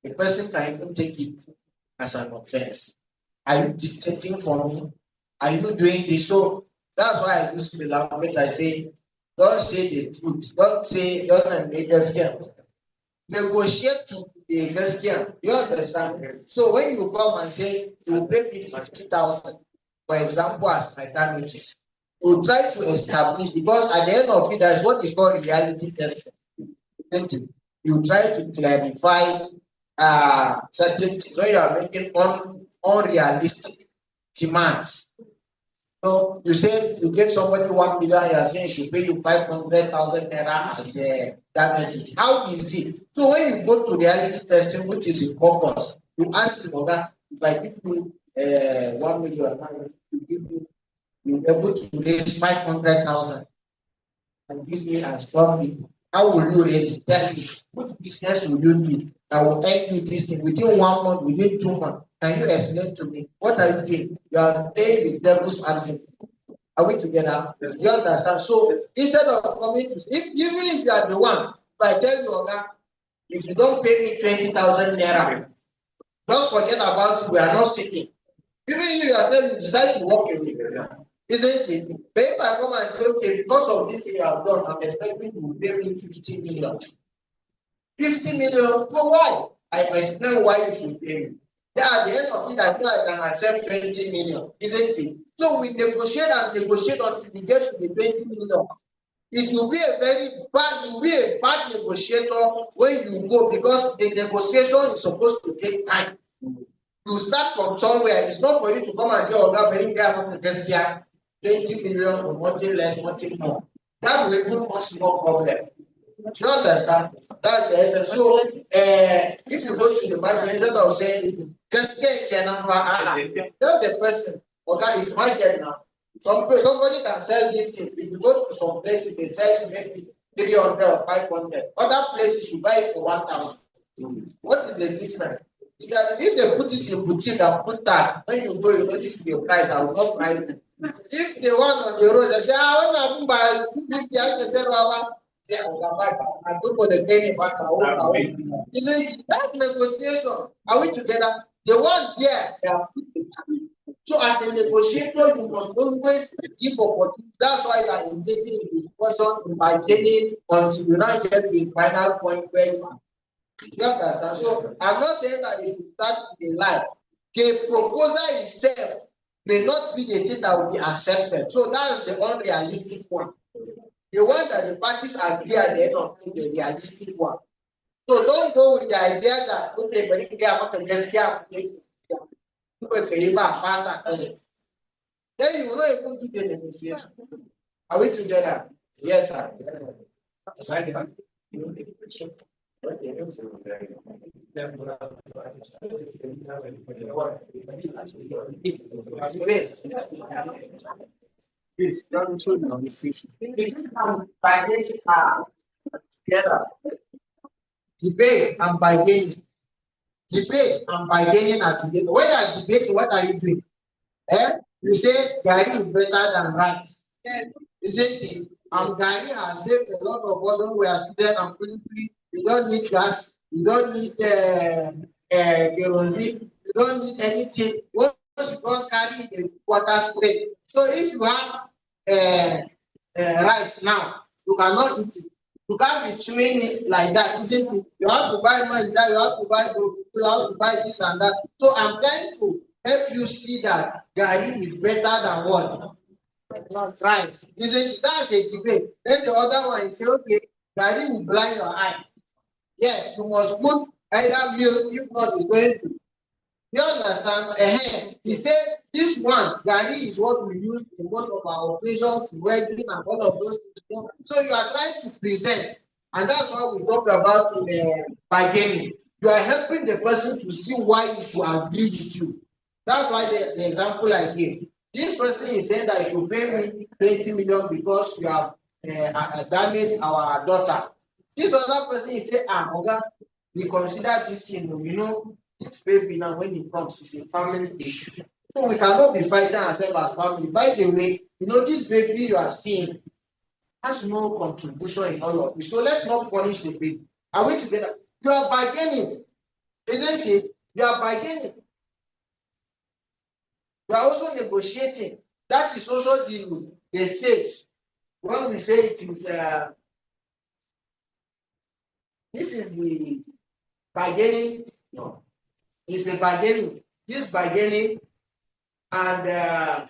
The person can even take it as an offense. Are you dictating for me? Are you doing this? So that's why I use the language. I say, don't say the truth. Don't make us care. Negotiate to the gaskiya. You understand? So when you come and say you pay me 50,000, for example, as my damages, you try to establish, because at the end of it, that's what is called reality testing. You try to clarify certain things. So you are making unrealistic demands. So you say you give somebody 1 million, you are saying she should pay you 500,000 naira as damages. How is it? So when you go to reality testing, which is in purpose, you ask the organ, if I give you 1 million, you're able to raise 500,000 and give me as profit. How will you raise it? Tell me, what business will you do that will help you this thing within 1 month, within 2 months? Can you explain to me what are you doing? You are playing with devil's advocate. Are we together? Yes. You understand? So instead of coming to, even if you are the one, if I tell you, Oga, if you don't pay me 20,000 naira, just forget about it. We are not sitting. Even you yourself, you decide to walk away. Isn't it? But if I come and say, okay, because of this thing you have done, I'm expecting you to pay me 50 million. 50 million for why? I explain why you should pay me. Then at the end of it, I know I can accept 20 million, isn't it? So we negotiate and negotiate until we get to the 20 million. It will be a bad negotiator when you go, because the negotiation is supposed to take time. You start from somewhere. It's not for you to come and say, "Oh, God, very care about the desk here, 20 million or nothing less, nothing more." That will even cause more problem. Do you understand? That's the essence. So, if you go to the market, instead of saying, tell the person, "Okay, it's market now." Somebody can sell this thing. If you go to some places, they sell maybe 300 or 500. Other places, you buy it for 1,000. What is the difference? If they put it in boutique and put that, when you go, you know this is the price. I will not price it. If the one on the road, they say, when I buy 250, I can sell over. Say, I go for the penny back. Isn't that negotiation? Are we together? The one there, they are put the So as a negotiator, you must always give opportunity. That's why you are engaging in discussion, bargaining until you now get to a final point where you are. You understand? So I'm not saying that if you start with a lie, the proposal itself may not be the thing that will be accepted. So that's the unrealistic one. The one that the parties agree at the end of it, the realistic one. So don't go with the idea that okay, but you get what just get then you will not even do the negotiation. Are we together? Yes, sir. Yes, together. Debate and bargaining. Debate and bargaining are together. When you are debating, what are you doing? You say Gary is better than rice. Isn't it? Gary has saved a lot of us when we are students and politically. You don't need gas, you don't need kerosene, you don't need anything. Once you just carry the water straight. So if you have rice now, you cannot eat it. You can't be chewing it like that, isn't it? You have to buy manja, you have to buy broccoli, you have to buy this and that. So I'm trying to help you see that Gary is better than what? Right. Isn't it? That's a debate. Then the other one, you say, okay, Gary will blind your eye. Yes, you must put either milk, if not, it's going to. You understand? He said this one, Gary, is what we use in most of our occasions, wedding and all of those things. So you are trying to present, and that's what we talked about in bargaining. You are helping the person to see why he should agree with you. That's why the example I gave. This person is saying that you should pay me 20 million because you have damaged our daughter. This other person is saying, Oga, we consider this thing, this baby now when it comes, it's a family issue. So we cannot be fighting ourselves as family. By the way, this baby you are seeing has no contribution in all of this. So let's not punish the baby. Are we together? You are bargaining, isn't it? You are bargaining. You are also negotiating. That is also the stage when we say it is this is the bargaining. No, it's the bargaining. This bargaining and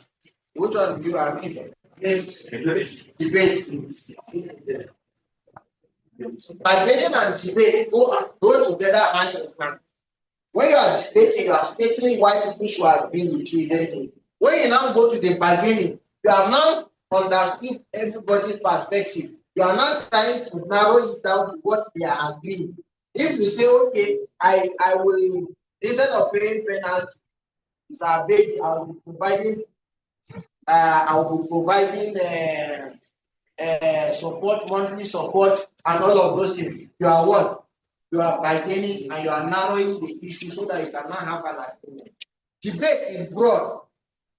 which one do you agree? Debate. Bargaining and debate go together hand in hand. When you are debating, you are stating why people should agree with you. When you now go to the bargaining, you have now understood everybody's perspective. You are not trying to narrow it down to what they are agreeing. If you say, okay, I will, instead of paying penalty, it's a baby, I will be providing support, monthly support, and all of those things. You are what? You are bargaining and you are narrowing the issue so that you cannot have an agreement. Debate is broad.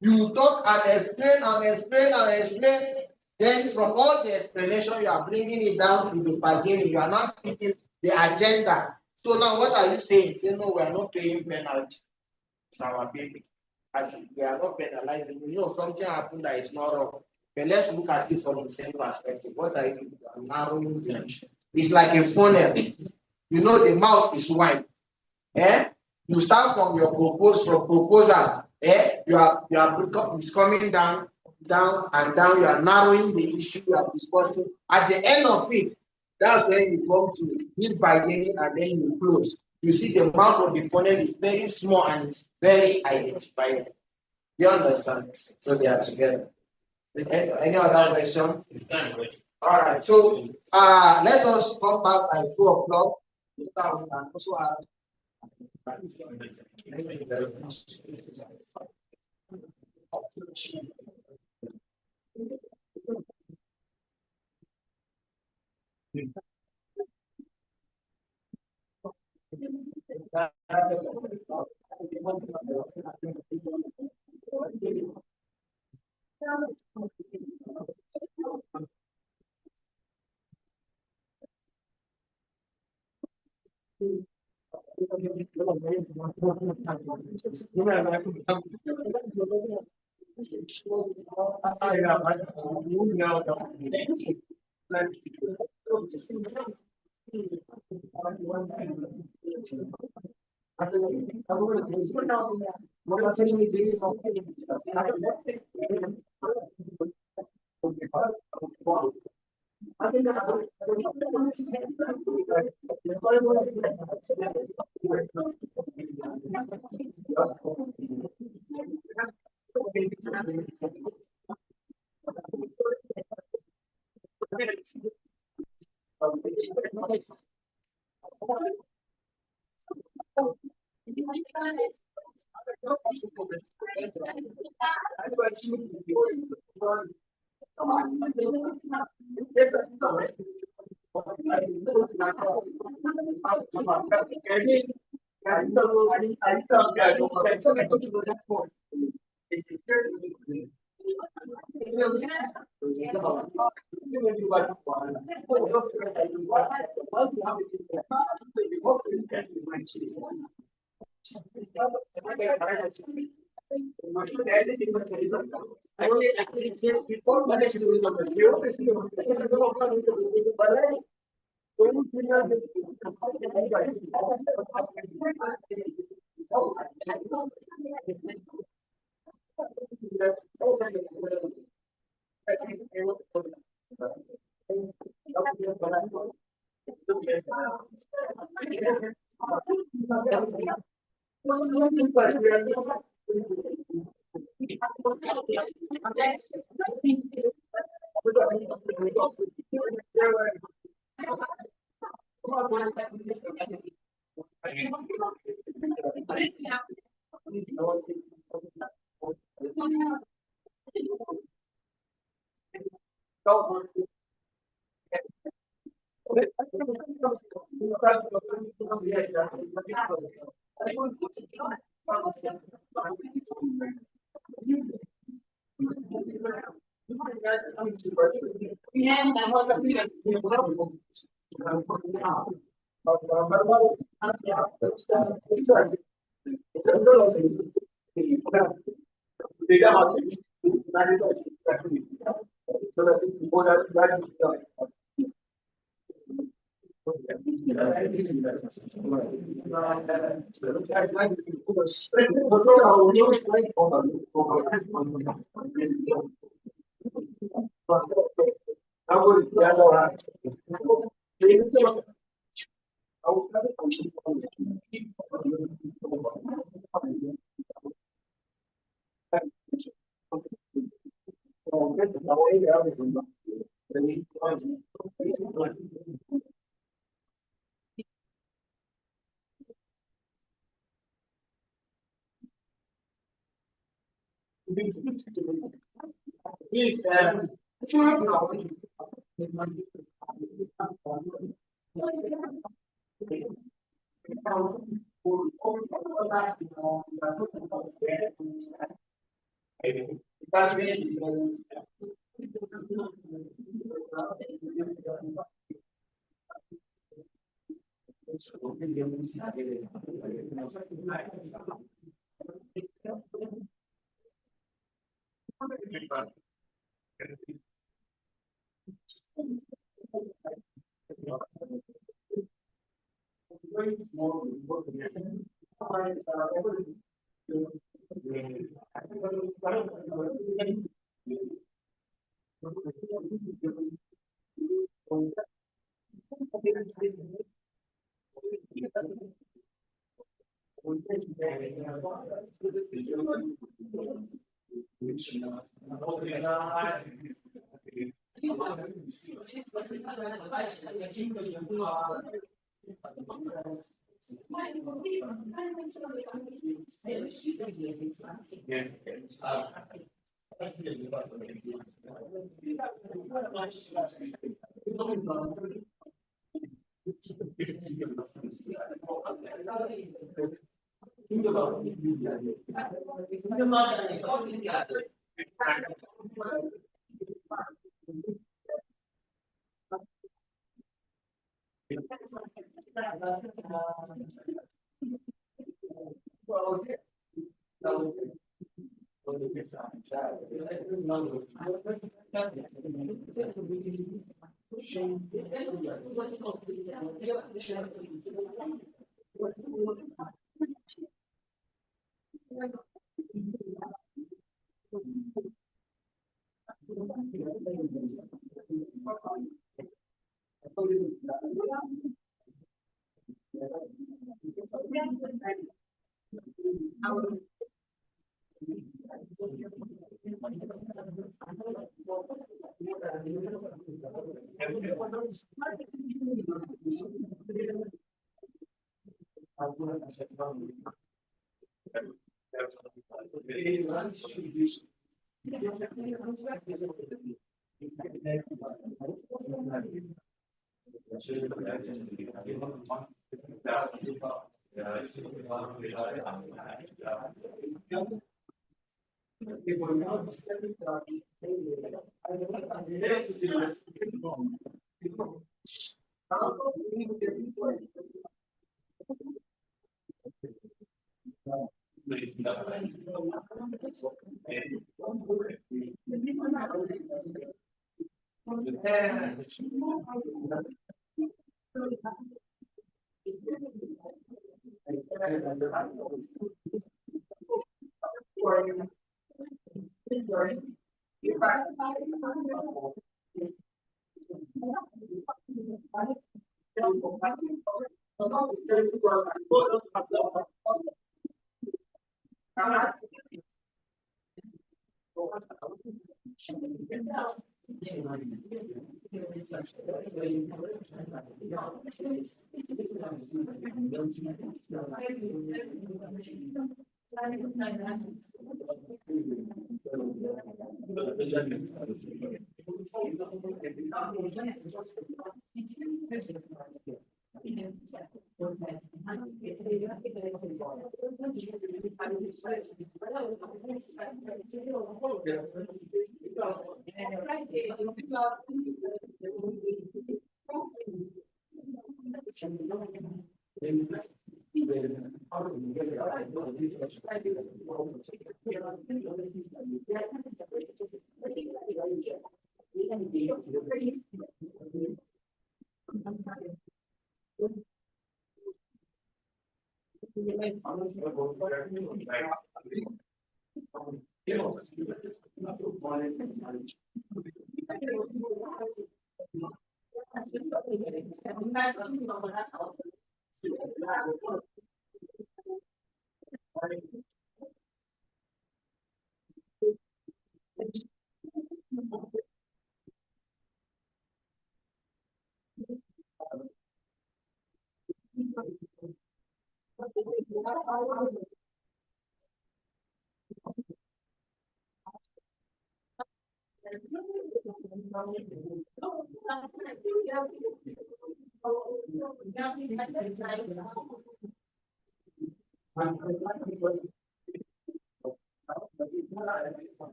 You talk and explain and explain and explain. Then from all the explanation, you are bringing it down to the bargaining. You are not picking the agenda. So now what are you saying? You know, we are not paying penalty. It's our baby. We are not penalizing. Something happened that is not wrong. But let's look at it from the same perspective. What are you narrowing the issue? It's like a funnel. The mouth is wide. You start from your proposal. It's coming down, and down. You are narrowing the issue you are discussing. At the end of it, that's when you come to this bargaining and then you close. You see the mouth of the funnel is very small and it's very identified. You understand? So they are together. Any other question? All right. So let us come back by 2:00. We can also have.